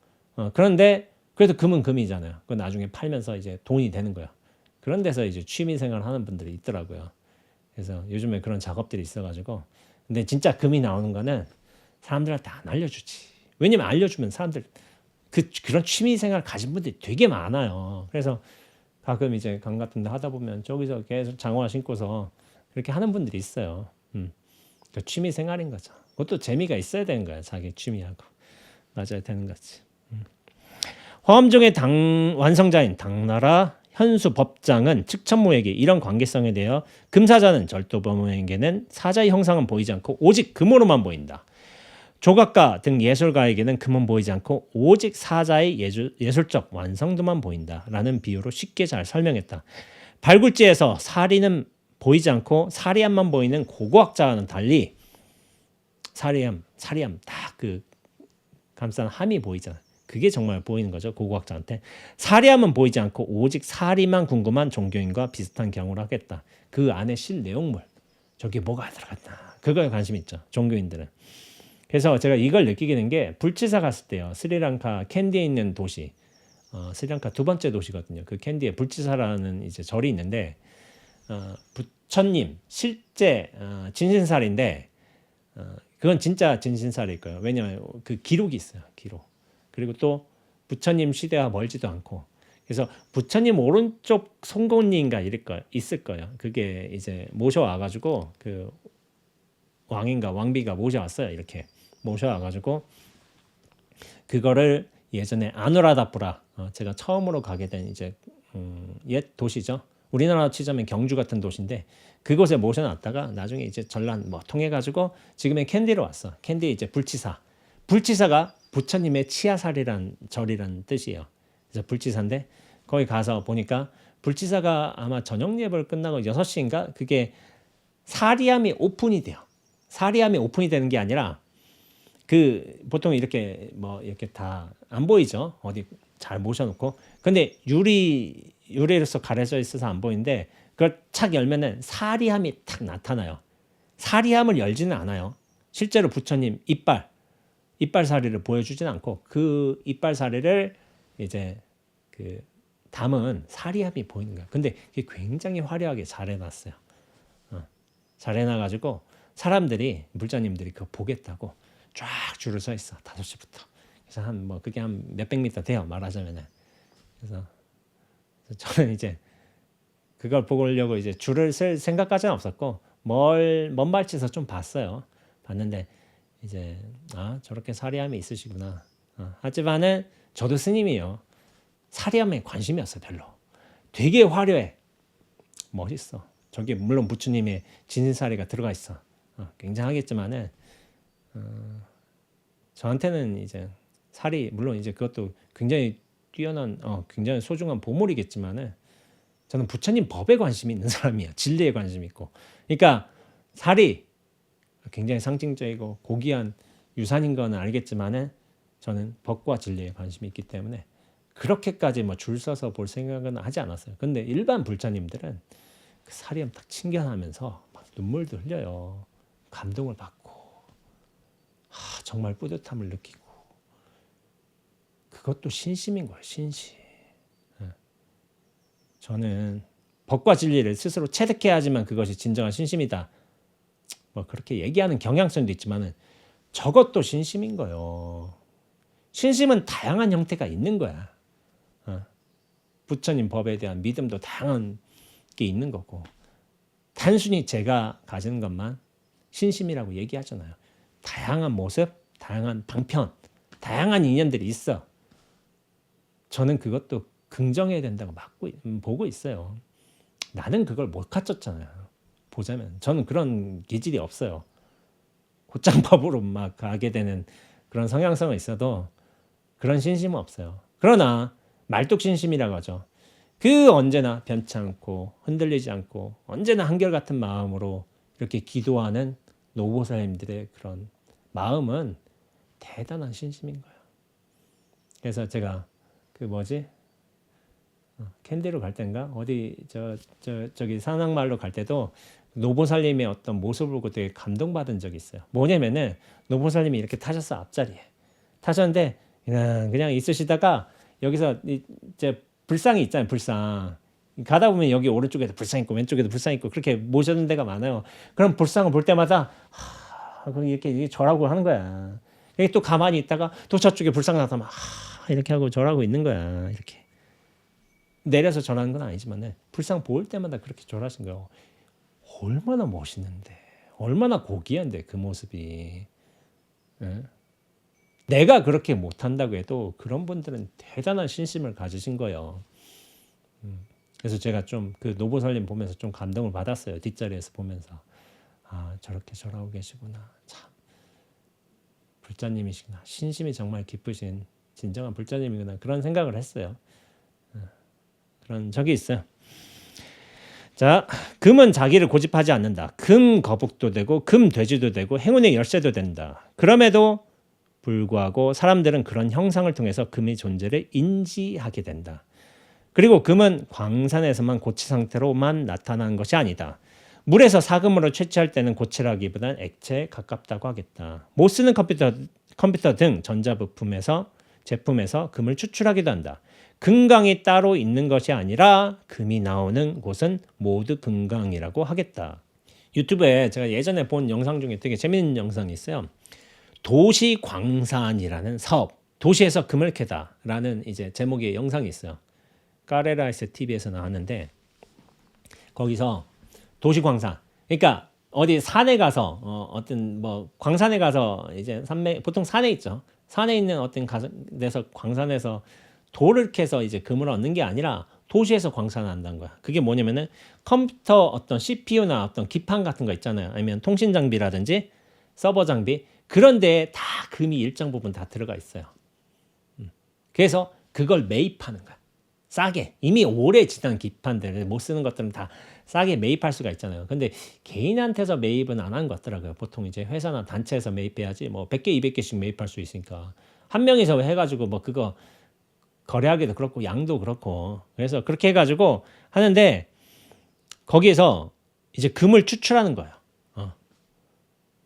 그런데 그래도 금은 금이잖아요. 그 나중에 팔면서 이제 돈이 되는 거야. 그런 데서 이제 취미 생활 하는 분들이 있더라고요. 그래서 요즘에 그런 작업들이 있어가지고 근데 진짜 금이 나오는 거는 사람들한테 안 알려주지. 왜냐면 알려주면 사람들 그런 취미 생활 가진 분들이 되게 많아요. 그래서 가끔 이제 강 같은 데 하다 보면 저기서 계속 장화 신고서 그렇게 하는 분들이 있어요. 그 취미 생활인 거죠. 그것도 재미가 있어야 되는 거야. 자기 취미하고 맞아야 되는 거지. 화엄종의 완성자인 당나라 현수 법장은 측천무에게 이런 관계성에 대하여 금사자는 절도범에게는 사자의 형상은 보이지 않고 오직 금으로만 보인다. 조각가 등 예술가에게는 금은 보이지 않고 오직 사자의 예술적 완성도만 보인다라는 비유로 쉽게 잘 설명했다. 발굴지에서 사리는 보이지 않고 사리함만 보이는 고고학자와는 달리 사리함 딱 그 감싼 함이 보이잖아. 그게 정말 보이는 거죠. 고고학자한테. 사리함은 보이지 않고 오직 사리만 궁금한 종교인과 비슷한 경우를 하겠다. 그 안에 실 내용물 저게 뭐가 들어갔나 그거에 관심 있죠. 종교인들은. 그래서 제가 이걸 느끼게 된 게 불치사 갔을 때요. 스리랑카 캔디에 있는 도시 스리랑카 두 번째 도시거든요. 그 캔디에 불치사라는 이제 절이 있는데 부처님 실제 진신살인데 그건 진짜 진신살일 거예요. 왜냐하면 그 기록이 있어요. 기록. 그리고 또 부처님 시대와 멀지도 않고 그래서 부처님 오른쪽 송곳니인가 이럴 거 있을 거예요. 그게 이제 모셔와가지고 그 왕인가 왕비가 모셔왔어요. 이렇게 모셔와가지고 그거를 예전에 아누라다푸라 제가 처음으로 가게 된 이제 옛 도시죠. 우리나라 치자면 경주 같은 도시인데 그곳에 모셔놨다가 나중에 이제 전란 뭐 통해 가지고 지금의 캔디로 왔어. 캔디 이제 불치사. 불치사가 부처님의 치아살이란 절이란 뜻이에요. 그래서 불치사인데 거기 가서 보니까 불치사가 아마 저녁 예배를 끝나고 6시인가 그게 사리암이 오픈이 돼요. 사리암이 오픈이 되는 게 아니라 그 보통 이렇게 뭐 이렇게 다 안 보이죠. 어디 잘 모셔놓고 근데 유리로서 가려져 있어서 안 보이는데 그걸 착 열면은 사리함이 탁 나타나요. 사리함을 열지는 않아요. 실제로 부처님 이빨 사리를 보여주진 않고 그 이빨 사리를 이제 그 담은 사리함이 보이는 거야. 근데 그게 굉장히 화려하게 잘 해놨어요. 잘 해놔가지고 사람들이 불자님들이 그거 보겠다고 쫙 줄을 서 있어. 5시부터. 그래서 한 뭐 그게 한 몇백 미터 돼요. 말하자면은. 그래서 저는 이제 그걸 보려고 이제 줄을 쓸 생각까지는 없었고 먼 발치에서 좀 봤어요. 봤는데 이제 저렇게 사리함이 있으시구나. 하지만은 저도 스님이요. 사리함에 관심이 없어 별로. 되게 화려해. 멋있어. 저기 물론 부처님의 진사리가 들어가 있어. 굉장하겠지만은 저한테는 이제 살이 물론 이제 그것도 굉장히 뛰어난 굉장히 소중한 보물이겠지만은 저는 부처님 법에 관심이 있는 사람이야. 진리에 관심이 있고. 그러니까 살이 굉장히 상징적이고 고귀한 유산인 거는 알겠지만은 저는 법과 진리에 관심이 있기 때문에 그렇게까지 뭐 줄 서서 볼 생각은 하지 않았어요. 근데 일반 불자님들은 그 사리함 딱 친견하면서 막 눈물도 흘려요. 감동을 받고 정말 뿌듯함을 느끼고 그것도 신심인 거예요. 신심. 저는 법과 진리를 스스로 체득해야지만 그것이 진정한 신심이다. 뭐 그렇게 얘기하는 경향성도 있지만은 저것도 신심인 거예요. 신심은 다양한 형태가 있는 거야. 부처님 법에 대한 믿음도 다양한 게 있는 거고 단순히 제가 가지는 것만 신심이라고 얘기하잖아요. 다양한 모습, 다양한 방편, 다양한 인연들이 있어. 저는 그것도 긍정해야 된다고 보고 있어요. 나는 그걸 못 갖췄잖아요. 보자면 저는 그런 기질이 없어요. 곧장법으로 막 가게 되는 그런 성향성은 있어도 그런 신심은 없어요. 그러나 말뚝신심이라고 하죠. 그 언제나 변치 않고 흔들리지 않고 언제나 한결같은 마음으로 이렇게 기도하는 노보살님들의 그런 마음은 대단한 신심인 거예요. 그래서 제가 캔디로 갈 때인가 어디 저기 산악마을로 갈 때도 노보살님의 어떤 모습을 보고 되게 감동받은 적이 있어요. 뭐냐면은 노보살님이 이렇게 타셨어. 앞자리에 타셨는데 그냥 있으시다가 여기서 이제 불상이 있잖아요. 불상 가다 보면 여기 오른쪽에도 불상 있고 왼쪽에도 불상 있고 그렇게 모셔둔 데가 많아요. 그럼 불상을 볼 때마다 이렇게 절하고 하는 거야. 여기 또 가만히 있다가 또 저쪽에 불상 나타나면 이렇게 하고 절하고 있는 거야. 이렇게 내려서 절하는 건 아니지만 불상 볼 때마다 그렇게 절하신 거예요. 얼마나 멋있는데, 얼마나 고귀한데 그 모습이. 내가 그렇게 못한다고 해도 그런 분들은 대단한 신심을 가지신 거예요. 그래서 제가 좀 그 노보살님 보면서 좀 감동을 받았어요. 뒷자리에서 보면서 저렇게 절하고 계시구나. 참 불자님이시구나. 신심이 정말 깊으신 진정한 불자님이구나. 그런 생각을 했어요. 그런 적이 있어요. 자, 금은 자기를 고집하지 않는다. 금 거북도 되고 금 돼지도 되고 행운의 열쇠도 된다. 그럼에도 불구하고 사람들은 그런 형상을 통해서 금의 존재를 인지하게 된다. 그리고 금은 광산에서만 고치 상태로만 나타나는 것이 아니다. 물에서 사금으로 채취할 때는 고치라기보다는 액체에 가깝다고 하겠다. 못 쓰는 컴퓨터 등 제품에서 금을 추출하기도 한다. 금강이 따로 있는 것이 아니라 금이 나오는 곳은 모두 금강이라고 하겠다. 유튜브에 제가 예전에 본 영상 중에 되게 재밌는 영상이 있어요. 도시광산이라는 사업, 도시에서 금을 캐다라는 이제 제목의 영상이 있어요. 까레라이스 TV에서 나왔는데 거기서 도시광산 그러니까 어디 산에 가서 어떤 뭐 광산에 가서 이제 보통 산에 있죠. 산에 있는 어떤 데서 광산에서 돌을 캐서 이제 금을 얻는 게 아니라 도시에서 광산을 한다는 거야. 그게 뭐냐면은 컴퓨터 어떤 CPU나 어떤 기판 같은 거 있잖아요. 아니면 통신 장비라든지 서버 장비 그런 데에 다 금이 일정 부분 다 들어가 있어요. 그래서 그걸 매입하는 거야. 싸게. 이미 오래 지난 기판들을 못 쓰는 것들은 다 싸게 매입할 수가 있잖아요. 근데 개인한테서 매입은 안 하는 것 같더라고요. 보통 이제 회사나 단체에서 매입해야지 뭐 100개, 200개씩 매입할 수 있으니까. 한 명이서 해가지고 뭐 그거 거래하기도 그렇고 양도 그렇고. 그래서 그렇게 해가지고 하는데 거기에서 이제 금을 추출하는 거예요.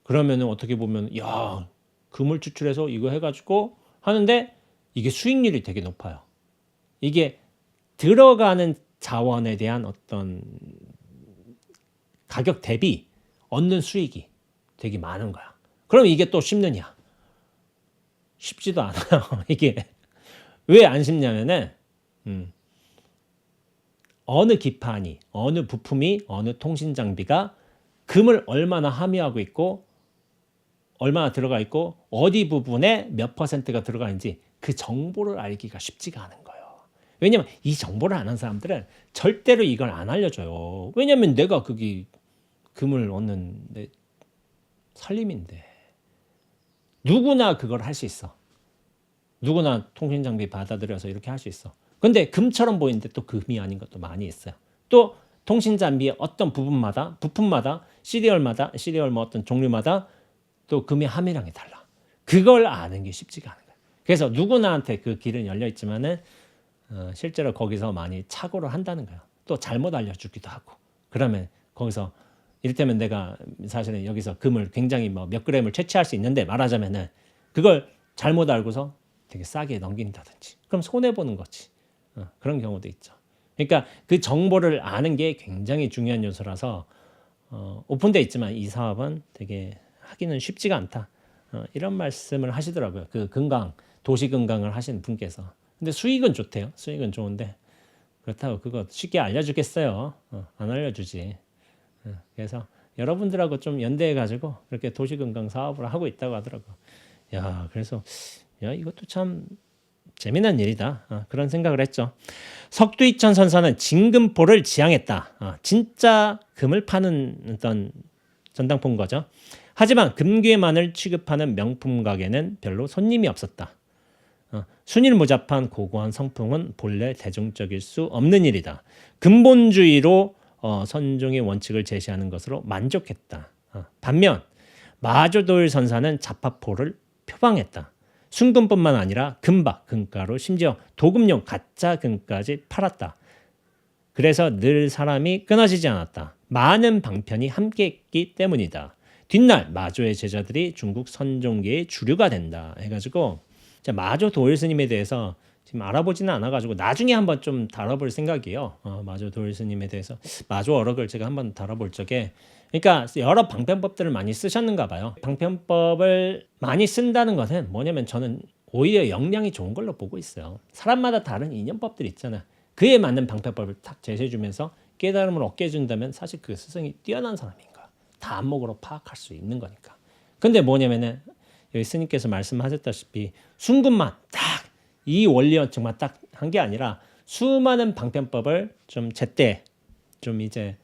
그러면은 어떻게 보면 야 금을 추출해서 이거 해가지고 하는데 이게 수익률이 되게 높아요. 이게 들어가는 자원에 대한 어떤 가격 대비 얻는 수익이 되게 많은 거야. 그럼 이게 또 쉽느냐? 쉽지도 않아요. 이게 왜 안 쉽냐면은 어느 기판이, 어느 부품이, 어느 통신 장비가 금을 얼마나 함유하고 있고 얼마나 들어가 있고 어디 부분에 몇 퍼센트가 들어가 있는지 그 정보를 알기가 쉽지가 않은 거예요. 왜냐면 이 정보를 아는 사람들은 절대로 이걸 안 알려줘요. 왜냐면 내가 그게 금을 얻는 내 살림인데 누구나 그걸 할 수 있어. 누구나 통신 장비 받아들여서 이렇게 할 수 있어. 근데 금처럼 보이는데 또 금이 아닌 것도 많이 있어요. 또 통신 장비의 어떤 부품마다 시리얼 뭐 어떤 종류마다 또 금의 함유량이 달라. 그걸 아는 게 쉽지가 않은 거야. 그래서 누구나한테 그 길은 열려 있지만은 실제로 거기서 많이 착오를 한다는 거예요. 또 잘못 알려주기도 하고. 그러면 거기서 이를테면 내가 사실은 여기서 금을 굉장히 뭐 몇 그램을 채취할 수 있는데 말하자면은 그걸 잘못 알고서 되게 싸게 넘긴다든지. 그럼 손해보는 거지. 그런 경우도 있죠. 그러니까 그 정보를 아는 게 굉장히 중요한 요소라서 오픈되어 있지만 이 사업은 되게 하기는 쉽지가 않다. 이런 말씀을 하시더라고요. 그 도시 금강을 하시는 분께서. 근데 수익은 좋대요. 수익은 좋은데 그렇다고 그거 쉽게 알려주겠어요. 안 알려주지. 그래서 여러분들하고 좀 연대해가지고 그렇게 도시 금강 사업을 하고 있다고 하더라고요. 야, 그래서 야 이것도 참 재미난 일이다. 그런 생각을 했죠. 석두이천 선사는 진금포를 지향했다. 진짜 금을 파는 어떤 전당포인 거죠. 하지만 금괴만을 취급하는 명품 가게는 별로 손님이 없었다. 순일무잡한 고고한 성품은 본래 대중적일 수 없는 일이다. 근본주의로 선종의 원칙을 제시하는 것으로 만족했다. 반면 마조도일 선사는 자파포를 표방했다. 순금뿐만 아니라 금박, 금가루, 심지어 도금용 가짜 금까지 팔았다. 그래서 늘 사람이 끊어지지 않았다. 많은 방편이 함께했기 때문이다. 뒷날 마조의 제자들이 중국 선종계의 주류가 된다 해가지고 마조 도일 스님에 대해서 지금 알아보지는 않아가지고 나중에 한번 좀 다뤄볼 생각이에요. 마조 도일 스님에 대해서 마조 어록을 제가 한번 다뤄볼 적에 그러니까 여러 방편법들을 많이 쓰셨는가 봐요. 방편법을 많이 쓴다는 것은 뭐냐면 저는 오히려 역량이 좋은 걸로 보고 있어요. 사람마다 다른 이념법들이 있잖아. 그에 맞는 방편법을 탁 제시해주면서 깨달음을 얻게 해준다면 사실 그 스승이 뛰어난 사람인 거야. 다 안목으로 파악할 수 있는 거니까. 근데 뭐냐면은 여기 스님께서 말씀하셨다시피 순금만 딱 이 원리 원칙만 딱 한 게 아니라 수많은 방편법을 좀 제때 좀 이제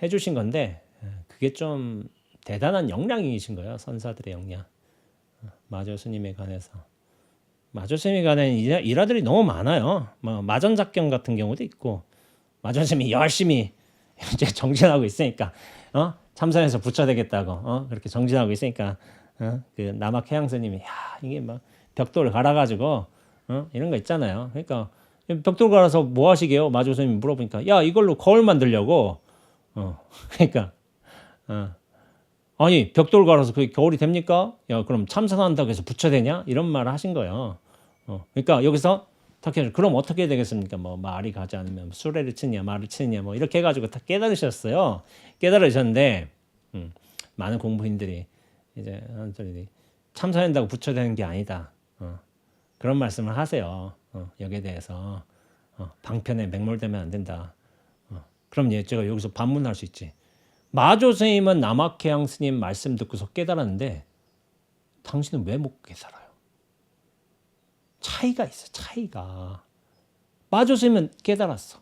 해주신 건데 그게 좀 대단한 역량이신 거예요. 선사들의 역량. 마조 스님에 관해서. 마조 스님에 관한 일화들이 너무 많아요. 뭐 마전작경 같은 경우도 있고 마조 스님이 열심히 이제 정진하고 있으니까 참선해서 부처 되겠다고 그렇게 정진하고 있으니까 그 남학 해양 스님이 야 이게 막 벽돌을 갈아가지고 이런 거 있잖아요. 그러니까 벽돌 갈아서 뭐 하시게요? 마조 스님이 물어보니까 야 이걸로 거울 만들려고. 그러니까 아니 벽돌 갈아서 그게 겨울이 됩니까? 야 그럼 참선한다고 해서 부처 되냐? 이런 말을 하신 거예요. 그러니까 여기서 그럼 어떻게 되겠습니까? 뭐 말이 가지 않으면 수레를 치느냐 말을 치느냐 뭐 이렇게 해가지고 다 깨달으셨어요. 깨달으셨는데 많은 공부인들이 이제 참선한다고 부처 되는 게 아니다. 그런 말씀을 하세요. 여기에 대해서 방편에 맹몰되면 안 된다. 그럼 제가 여기서 반문할 수 있지. 마조 스님은 남학회양 스님 말씀 듣고서 깨달았는데 당신은 왜 못 깨달아요? 차이가 있어. 차이가. 마조 스님은 깨달았어.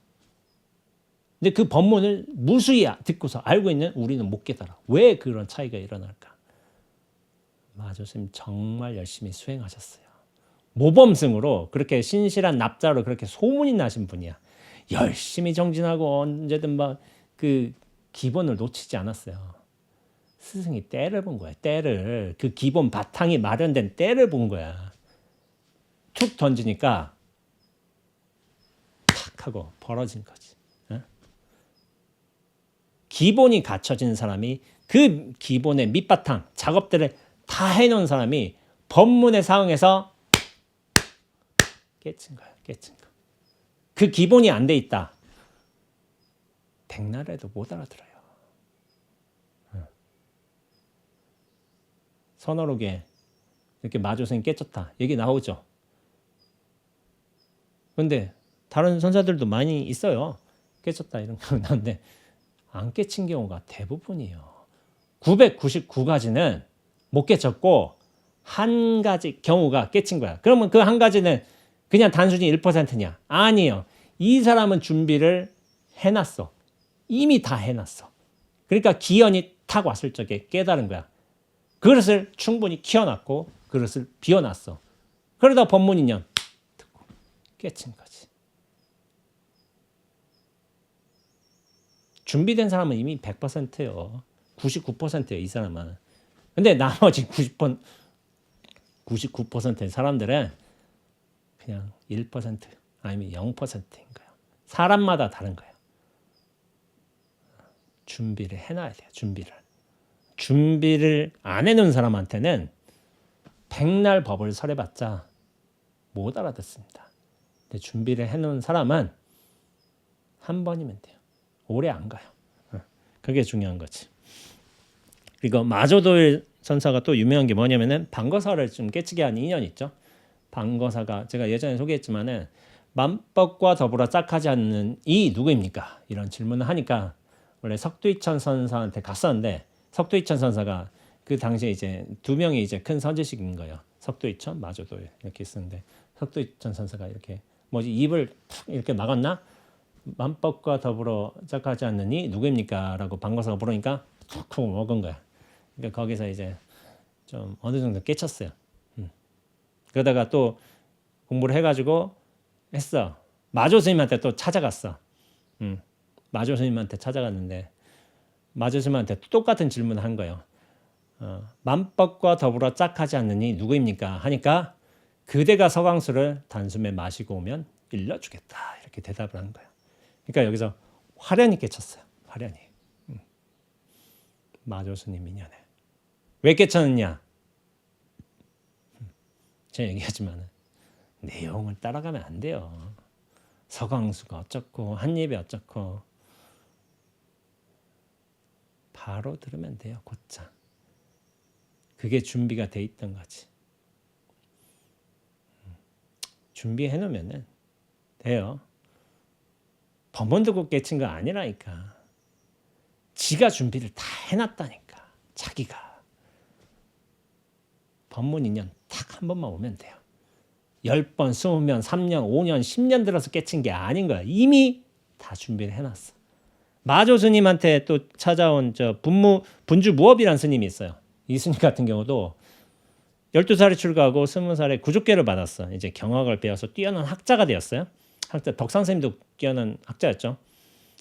근데 그 법문을 무수히 듣고서 알고 있는 우리는 못 깨달아. 왜 그런 차이가 일어날까? 마조 스님 정말 열심히 수행하셨어요. 모범승으로 그렇게 신실한 납자로 그렇게 소문이 나신 분이야. 열심히 정진하고 언제든 막 그 기본을 놓치지 않았어요. 스승이 때를 본 거야. 때를. 그 기본 바탕이 마련된 때를 본 거야. 툭 던지니까 탁 하고 벌어진 거지. 기본이 갖춰진 사람이 그 기본의 밑바탕 작업들을 다 해놓은 사람이 법문의 상황에서 깨친 거야. 깨친 거. 그 기본이 안 돼 있다. 백날 해도 못 알아들어요. 선어록에 이렇게 마조선이 깨쳤다. 얘기 나오죠. 그런데 다른 선사들도 많이 있어요. 깨쳤다 이런 거 나오는데 안 깨친 경우가 대부분이에요. 999가지는 못 깨쳤고 한 가지 경우가 깨친 거야. 그러면 그 한 가지는 그냥 단순히 1%냐? 아니에요. 이 사람은 준비를 해놨어. 이미 다 해놨어. 그러니까 기연이 탁 왔을 적에 깨달은 거야. 그릇을 충분히 키워놨고 그릇을 비워놨어. 그러다 법문이냐? 듣고 깨친 거지. 준비된 사람은 이미 100%예요. 99%예요. 이 사람은. 근데 나머지 99%의 사람들은 그냥 1% 아니면 0%인 거예요. 사람마다 다른 거예요. 준비를 해놔야 돼요. 준비를 안 해놓은 사람한테는 백날 법을 설해봤자 못 알아듣습니다. 근데 준비를 해놓은 사람은 한 번이면 돼요. 오래 안 가요. 그게 중요한 거지. 그리고 마조도일 선사가 또 유명한 게 뭐냐면은 방거사를 좀 깨치게 한 인연이 있죠. 방거사가 제가 예전에 소개했지만은 만법과 더불어 짝하지 않는 이 누구입니까? 이런 질문을 하니까 원래 석두이천 선사한테 갔었는데 석두이천 선사가 그 당시에 이제 두 명이 이제 큰 선지식인 거예요. 석두이천, 마조도일 이렇게 있었는데 석두이천 선사가 이렇게 뭐지 입을 툭 이렇게 막았나? 만법과 더불어 짝하지 않느니 누구입니까? 라고 방거사가 물으니까 툭툭 먹은 거야. 그러니까 거기서 이제 좀 어느 정도 깨쳤어요. 그러다가 또 공부를 해가지고 했어. 마조 스님한테 또 찾아갔어. 마조 스님한테 찾아갔는데 마조 스님한테 똑같은 질문을 한 거예요. 만법과 더불어 짝하지 않느니 누구입니까? 하니까 그대가 서강수를 단숨에 마시고 오면 일러주겠다. 이렇게 대답을 한 거예요. 그러니까 여기서 화련히 깨쳤어요. 화련히. 마조 스님 인연에. 왜 깨쳤느냐? 제가 얘기하지만 내용을 따라가면 안 돼요. 서강수가 어쩌고 한입이 어쩌고 바로 들으면 돼요. 곧장. 그게 준비가 돼 있던 거지. 준비해 놓으면 돼요. 법문 듣고 깨친 거 아니라니까. 지가 준비를 다 해놨다니까. 자기가. 법문 인연 딱 한 번만 오면 돼요. 10번, 20년, 3년, 5년, 10년 들어서 깨친 게 아닌 거야. 이미 다 준비를 해놨어. 마조 스님한테 또 찾아온 분주 무업이라는 스님이 있어요. 이 스님 같은 경우도 12살에 출가하고 20살에 구족계를 받았어. 이제 경학을 배워서 뛰어난 학자가 되었어요. 학자 덕상 스님도 뛰어난 학자였죠.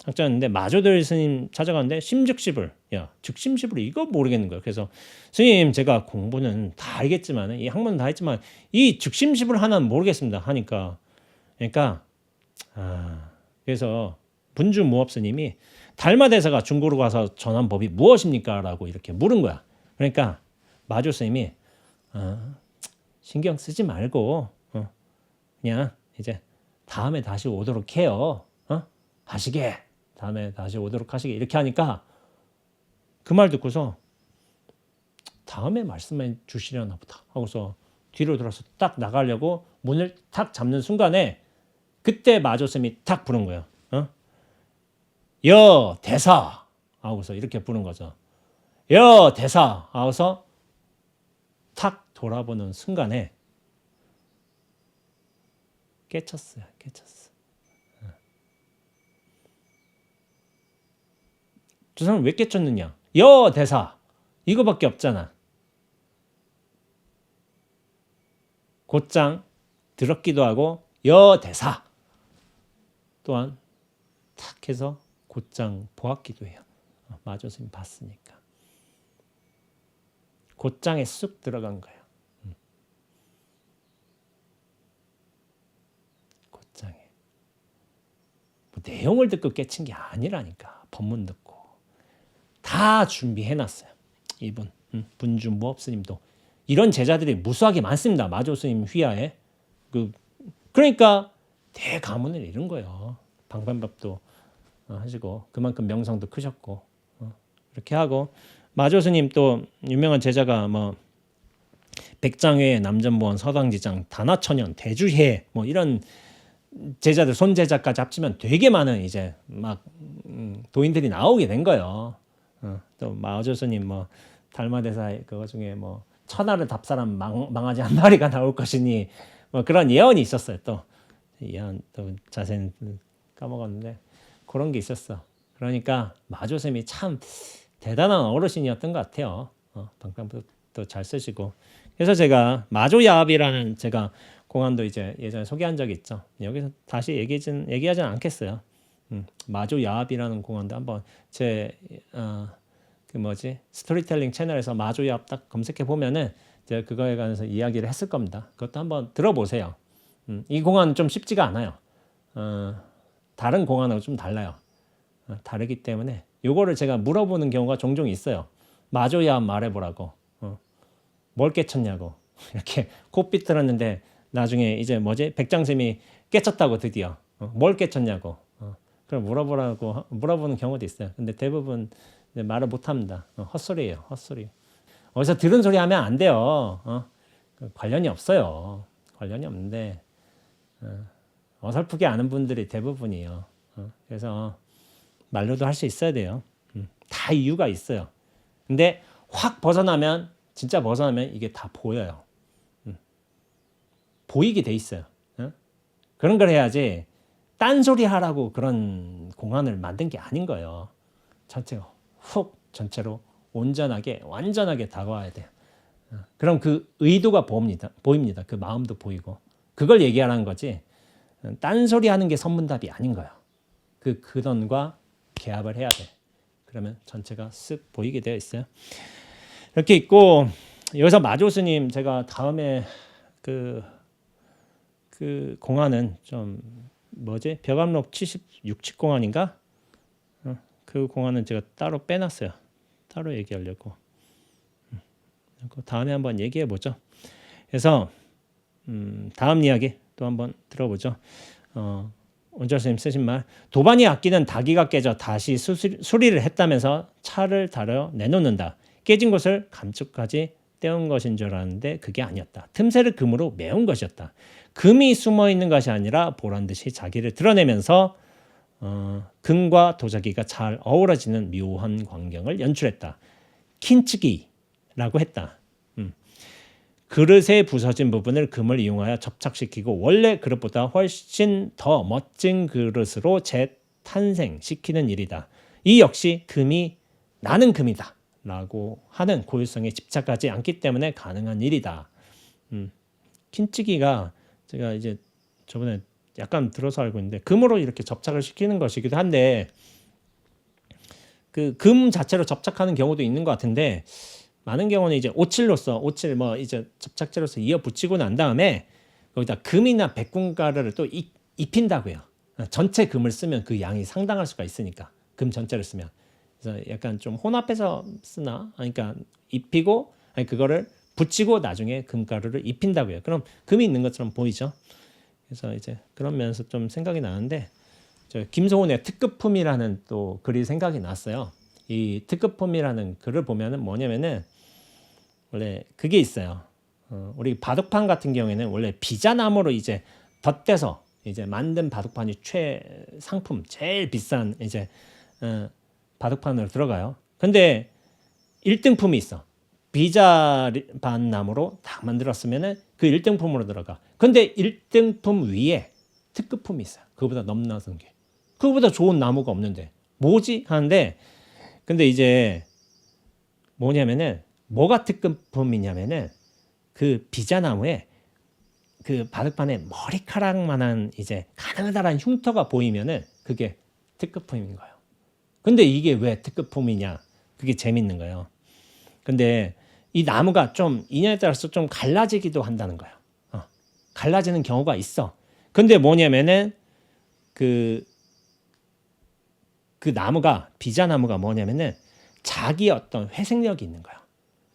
학자였는데 마조도일 스님 찾아갔는데 심즉시불, 즉심시불 이거 모르겠는 거예요. 그래서 스님 제가 공부는 다 알겠지만 이 학문은 다 했지만 이 즉심시불 하나는 모르겠습니다. 하니까 그러니까 그래서 분주 무업 스님이 달마대사가 중국으로 가서 전한 법이 무엇입니까? 라고 이렇게 물은 거야. 그러니까 마조 스님이 신경 쓰지 말고 그냥 이제 다음에 다시 오도록 해요. 하시게. 다음에 다시 오도록 하시게. 이렇게 하니까 그 말 듣고서 다음에 말씀해 주시려나 보다 하고서 뒤로 돌아서 딱 나가려고 문을 탁 잡는 순간에 그때 마조쌤이 탁 부른 거예요. 여 대사 하고서 이렇게 부른 거죠. 여 대사 하고서 탁 돌아보는 순간에 깨쳤어요. 저 사람 왜 깨쳤느냐? 여 대사 이거밖에 없잖아. 곧장 들었기도 하고 여 대사 또한 탁 해서 곧장 보았기도 해요. 마조스님 봤으니까. 곧장에 쑥 들어간 거예요. 곧장에. 뭐 내용을 듣고 깨친 게 아니라니까. 법문 듣고. 다 준비해놨어요. 이분 분주무업 스님도. 이런 제자들이 무수하게 많습니다. 마조스님 휘하에. 그러니까 대가문을 이룬 거예요. 방판법도 하시고 그만큼 명성도 크셨고 이렇게 하고 마조스님 또 유명한 제자가 뭐 백장회, 남전보원, 서당지장, 다나천연, 대주해 뭐 이런 제자들 손제자까지 합치면 되게 많은 이제 막 도인들이 나오게 된 거예요. 또 마조스님 뭐 달마대사 그거 중에 뭐 천하를 답사람 망하지 한 마리가 나올 것이니 뭐 그런 예언이 있었어요. 또 예언 또 자세는 까먹었는데 그런 게 있었어. 그러니까 마조쌤이 참 대단한 어르신이었던 것 같아요. 방법도 잘 쓰시고. 그래서 제가 마조야합이라는 제가 공안도 이제 예전에 소개한 적이 있죠. 여기서 다시 얘기하진 않겠어요. 마조야합이라는 공안도 한번 제 스토리텔링 채널에서 마조야합 딱 검색해 보면은 제가 그거에 관해서 이야기를 했을 겁니다. 그것도 한번 들어보세요. 이 공안은 좀 쉽지가 않아요. 다른 공안하고 좀 달라요. 다르기 때문에 요거를 제가 물어보는 경우가 종종 있어요. 마조야합 말해보라고. 뭘 깨쳤냐고. 이렇게 콧빛 들었는데 나중에 이제 백장쌤이 깨쳤다고 드디어. 뭘 깨쳤냐고. 그럼 물어보는 경우도 있어요. 근데 대부분 말을 못합니다. 헛소리예요. 헛소리. 어디서 들은 소리 하면 안 돼요. 관련이 없어요. 관련이 없는데 어설프게 아는 분들이 대부분이에요. 그래서 말로도 할 수 있어야 돼요. 다 이유가 있어요. 근데 확 벗어나면 진짜 벗어나면 이게 다 보여요. 보이게 돼 있어요. 그런 걸 해야지 딴소리 하라고 그런 공안을 만든 게 아닌 거예요. 전체가 훅 전체로 온전하게 완전하게 다가와야 돼요. 그럼 그 의도가 보입니다. 그 마음도 보이고 그걸 얘기하라는 거지. 딴소리 하는 게 선문답이 아닌 거예요. 그 근원과 개합을 해야 돼. 그러면 전체가 쓱 보이게 되어 있어요. 이렇게 있고 여기서 마조스님 제가 다음에 그 공안은 좀 벽암록 76칙 공안인가? 그 공안은 제가 따로 빼놨어요. 따로 얘기하려고. 다음에 한번 얘기해 보죠. 그래서 다음 이야기 또 한번 들어보죠. 원절 스님 쓰신 말, 도반이 아끼는 다기가 깨져 다시 수리를 했다면서 차를 달아 내놓는다. 깨진 것을 감축까지 떼운 것인 줄 알았는데 그게 아니었다. 틈새를 금으로 메운 것이었다. 금이 숨어있는 것이 아니라 보란듯이 자기를 드러내면서 금과 도자기가 잘 어우러지는 묘한 광경을 연출했다. 킨츠기라고 했다. 그릇에 부서진 부분을 금을 이용하여 접착시키고 원래 그릇보다 훨씬 더 멋진 그릇으로 재탄생시키는 일이다. 이 역시 금이 나는 금이다 라고 하는 고유성에 집착하지 않기 때문에 가능한 일이다. 킨츠기가 제가 이제 저번에 약간 들어서 알고 있는데 금으로 이렇게 접착을 시키는 것이기도 한데 그 금 자체로 접착하는 경우도 있는 것 같은데 많은 경우는 이제 오칠 뭐 이제 접착제로서 이어 붙이고 난 다음에 거기다 금이나 백궁가루를 또 입힌다고요. 전체 금을 쓰면 그 양이 상당할 수가 있으니까 금 전체를 쓰면 그래서 약간 좀 혼합해서 쓰나 그러니까 입히고 그거를 붙이고 나중에 금가루를 입힌다고요. 그럼 금이 있는 것처럼 보이죠. 그래서 이제 그런 면에서 좀 생각이 나는데 저 김소훈의 특급품이라는 또 글이 생각이 났어요. 이 특급품이라는 글을 보면은 뭐냐면은 원래 그게 있어요. 우리 바둑판 같은 경우에는 원래 비자나무로 이제 덧대서 이제 만든 바둑판이 최상품 제일 비싼 이제 바둑판으로 들어가요. 근데 1등품이 있어. 비자반 나무로 다 만들었으면은 그 1등품으로 들어가. 근데 1등품 위에 특급품이 있어요. 그거보다 넘나선 게. 그거보다 좋은 나무가 없는데 뭐지? 하는데 근데 이제 뭐냐면은 뭐가 특급품이냐면은 그 비자나무에 그 바둑판에 머리카락만한 이제 가느다란 흉터가 보이면은 그게 특급품인 거예요. 근데 이게 왜 특급품이냐? 그게 재밌는 거예요. 근데 이 나무가 좀 인연에 따라서 좀 갈라지기도 한다는 거예요. 갈라지는 경우가 있어. 근데 뭐냐면은 그 나무가 비자나무가 뭐냐면은 자기 어떤 회색력이 있는 거야.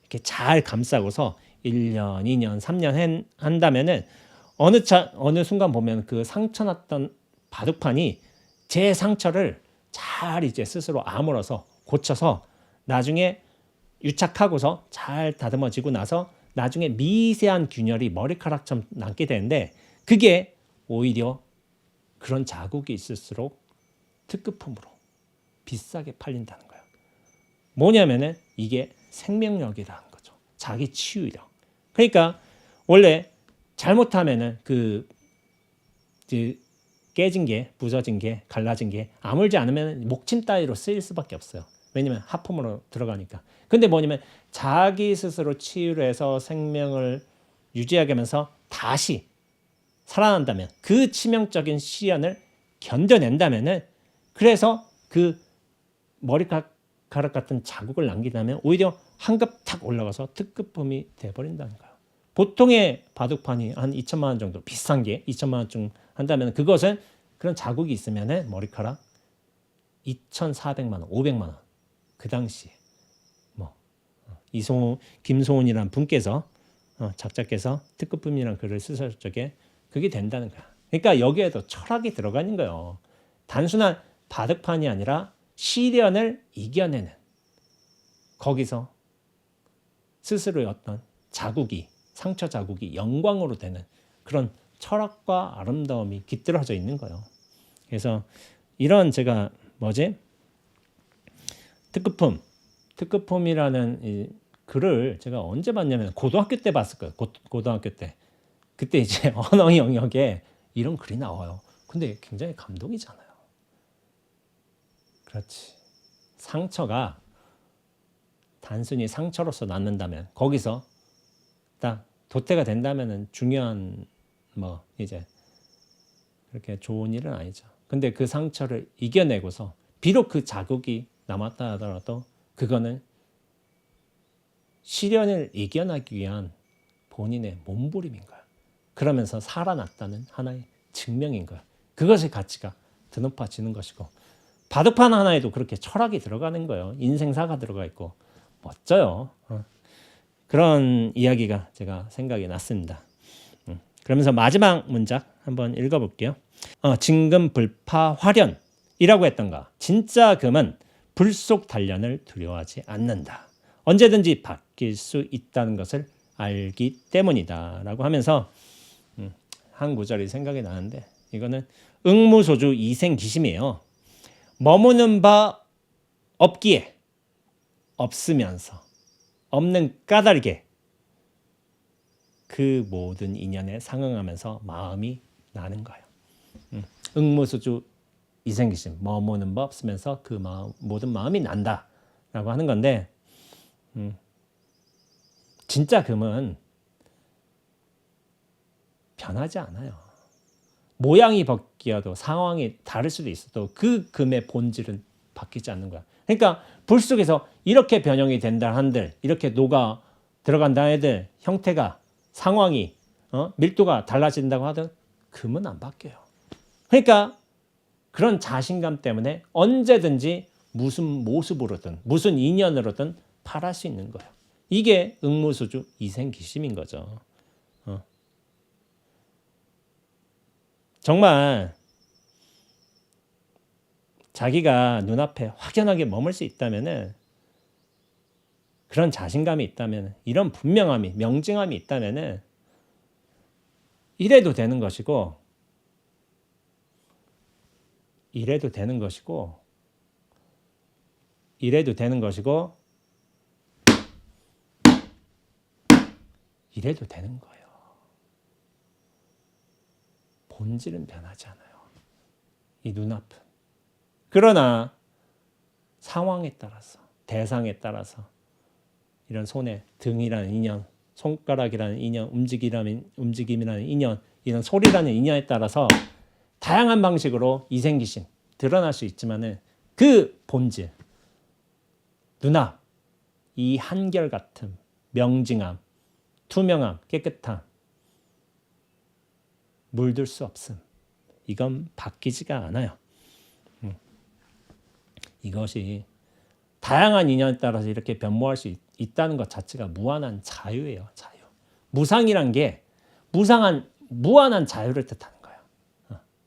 이렇게 잘 감싸고서 1년, 2년, 3년 한다면은 어느 순간 보면 그 상처 났던 바둑판이 제 상처를 잘 이제 스스로 아물어서 고쳐서 나중에 유착하고서 잘 다듬어지고 나서 나중에 미세한 균열이 머리카락처럼 남게 되는데 그게 오히려 그런 자국이 있을수록 특급품으로 비싸게 팔린다는 거예요. 뭐냐면은 이게 생명력이라는 거죠. 자기 치유력. 그러니까 원래 잘못하면은 그 깨진 게, 부서진 게, 갈라진 게 아물지 않으면 목침 따위로 쓰일 수밖에 없어요. 왜냐면 하품으로 들어가니까. 근데 뭐냐면 자기 스스로 치유를 해서 생명을 유지하게 하면서 다시 살아난다면 그 치명적인 시련을 견뎌낸다면은 그래서 그 머리카락 같은 자국을 남긴다면 오히려 한 급 탁 올라가서 특급품이 돼버린다는 거예요. 보통의 바둑판이 한 2천만 원 정도 비싼 게 2천만 원쯤 한다면 그것은 그런 자국이 있으면 머리카락 2,400만 원, 500만 원. 그 당시에 뭐 김소훈이라는 분께서 작자께서 특급품이라는 글을 쓰셨을 적에 그게 된다는 거야. 그러니까 여기에도 철학이 들어가 있는 거예요. 단순한 바둑판이 아니라 시련을 이겨내는 거기서 스스로의 어떤 자국이 상처 자국이 영광으로 되는 그런 철학과 아름다움이 깃들어져 있는 거예요. 그래서 이런 제가 특급품이라는 이 글을 제가 언제 봤냐면 고등학교 때 봤을 거예요. 고등학교 때. 그때 이제 언어 영역에 이런 글이 나와요. 근데 굉장히 감동이잖아요. 그렇지. 상처가 단순히 상처로서 남는다면 거기서 딱 도태가 된다면은 중요한 이제 그렇게 좋은 일은 아니죠. 근데 그 상처를 이겨내고서 비록 그 자국이 남았다 하더라도 그거는 시련을 이겨나기 위한 본인의 몸부림인 거야. 그러면서 살아났다는 하나의 증명인 거야. 그것의 가치가 드높아지는 것이고 바둑판 하나에도 그렇게 철학이 들어가는 거예요. 인생사가 들어가 있고 멋져요. 그런 이야기가 제가 생각이 났습니다. 그러면서 마지막 문장 한번 읽어볼게요. 진금불파화련이라고 했던가. 진짜 금은 불 속 단련을 두려워하지 않는다. 언제든지 바뀔 수 있다는 것을 알기 때문이다. 라고 하면서 한 구절이 생각이 나는데 이거는 응무소주 이생기심이에요. 머무는 바 없기에 없으면서 없는 까닭에 그 모든 인연에 상응하면서 마음이 나는 거예요. 응무소주 이생기심 머무는 바 없으면서 그 모든 마음이 난다라고 하는 건데 진짜 금은 변하지 않아요. 모양이 바뀌어도 상황이 다를 수도 있어도 그 금의 본질은 바뀌지 않는 거야. 그러니까 불 속에서 이렇게 변형이 된다 한들 이렇게 녹아 들어간다 해들 형태가 상황이 밀도가 달라진다고 하든 금은 안 바뀌어요. 그러니까 그런 자신감 때문에 언제든지 무슨 모습으로든 무슨 인연으로든 팔할 수 있는 거예요. 이게 응무소주 이생기심인 거죠. 정말 자기가 눈앞에 확연하게 머물 수 있다면은 그런 자신감이 있다면 이런 분명함이 명징함이 있다면은 이래도 되는 것이고 이래도 되는 것이고 이래도 되는 것이고 이래도 되는 거예요. 본질은 변하지 않아요. 이 눈앞은. 그러나 상황에 따라서, 대상에 따라서 이런 손에 등이라는 인연, 손가락이라는 인연, 움직임이라는 인연, 이런 소리라는 인연에 따라서 다양한 방식으로 이생기심 드러날 수 있지만은 그 본질, 눈앞, 이 한결같음, 명징함, 투명함, 깨끗함, 물들 수 없음. 이건 바뀌지가 않아요. 이것이 다양한 인연에 따라서 이렇게 변모할 수 있다는 것 자체가 무한한 자유예요. 자유. 무상이란 게 무한한 자유를 뜻하는 거예요.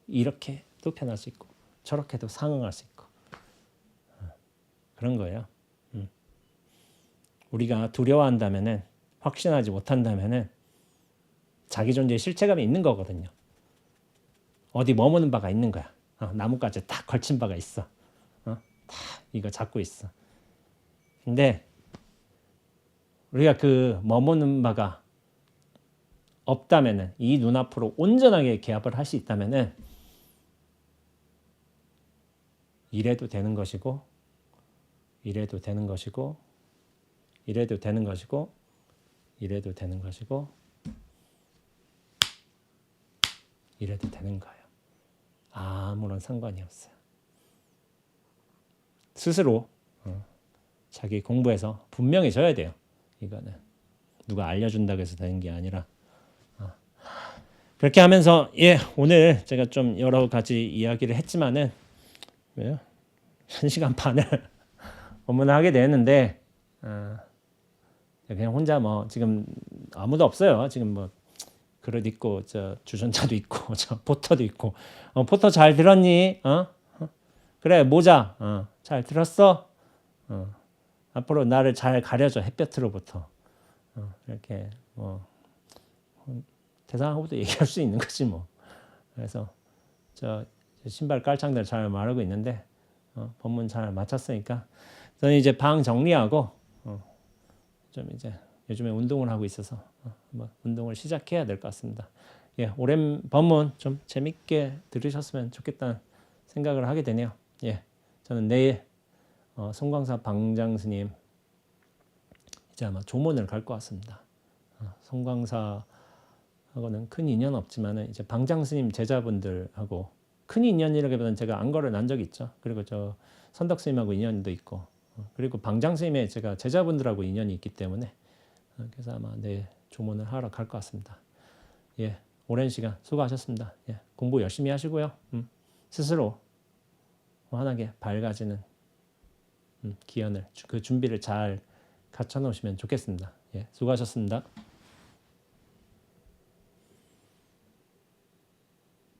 이렇게도 변할 수 있고 저렇게도 상응할 수 있고 그런 거예요. 우리가 두려워한다면은, 확신하지 못한다면은 자기 존재에 실체감이 있는 거거든요. 어디 머무는 바가 있는 거야. 나뭇가지에 딱 걸친 바가 있어. 다 이거 잡고 있어. 근데 우리가 그 머무는 바가 없다면은, 이 눈앞으로 온전하게 개합을 할 수 있다면은 이래도 되는 것이고 이래도 되는 것이고 이래도 되는 것이고 이래도 되는 것이고 이래도 되는 거예요. 아무런 상관이 없어요. 스스로 자기 공부해서 분명해져야 돼요. 이거는 누가 알려준다고 해서 되는 게 아니라 그렇게 하면서 오늘 제가 좀 여러 가지 이야기를 했지만은 1시간 반을 업무를 하게 되는데 그냥 혼자 뭐 지금 아무도 없어요. 지금 뭐 그릇 있고 저 주전자도 있고 저 포터도 있고 포터 잘 들었니? 그래 모자 잘 들었어? 앞으로 나를 잘 가려줘 햇볕으로부터 이렇게 뭐 대상하고도 얘기할 수 있는 거지 뭐. 그래서 저 신발 깔창들 잘 마르고 있는데 법문 잘 마쳤으니까 저는 이제 방 정리하고 좀 이제 요즘에 운동을 하고 있어서 한번 운동을 시작해야 될 것 같습니다. 오랜 법문 좀 재밌게 들으셨으면 좋겠다는 생각을 하게 되네요. 저는 내일 송광사 방장 스님 이제 아마 조문을 갈 것 같습니다. 송광사하고는 큰 인연 없지만은 이제 방장 스님 제자분들하고 큰 인연이라기보다는 제가 안거를 난 적이 있죠. 그리고 저 선덕 스님하고 인연도 있고 그리고 방장 스님의 제가 제자분들하고 인연이 있기 때문에 그래서 아마 내일 조문을 하러 갈 것 같습니다. 오랜 시간 수고하셨습니다. 공부 열심히 하시고요. 스스로 환하게 밝아지는 기원을 그 준비를 잘 갖춰 놓으시면 좋겠습니다. 수고하셨습니다.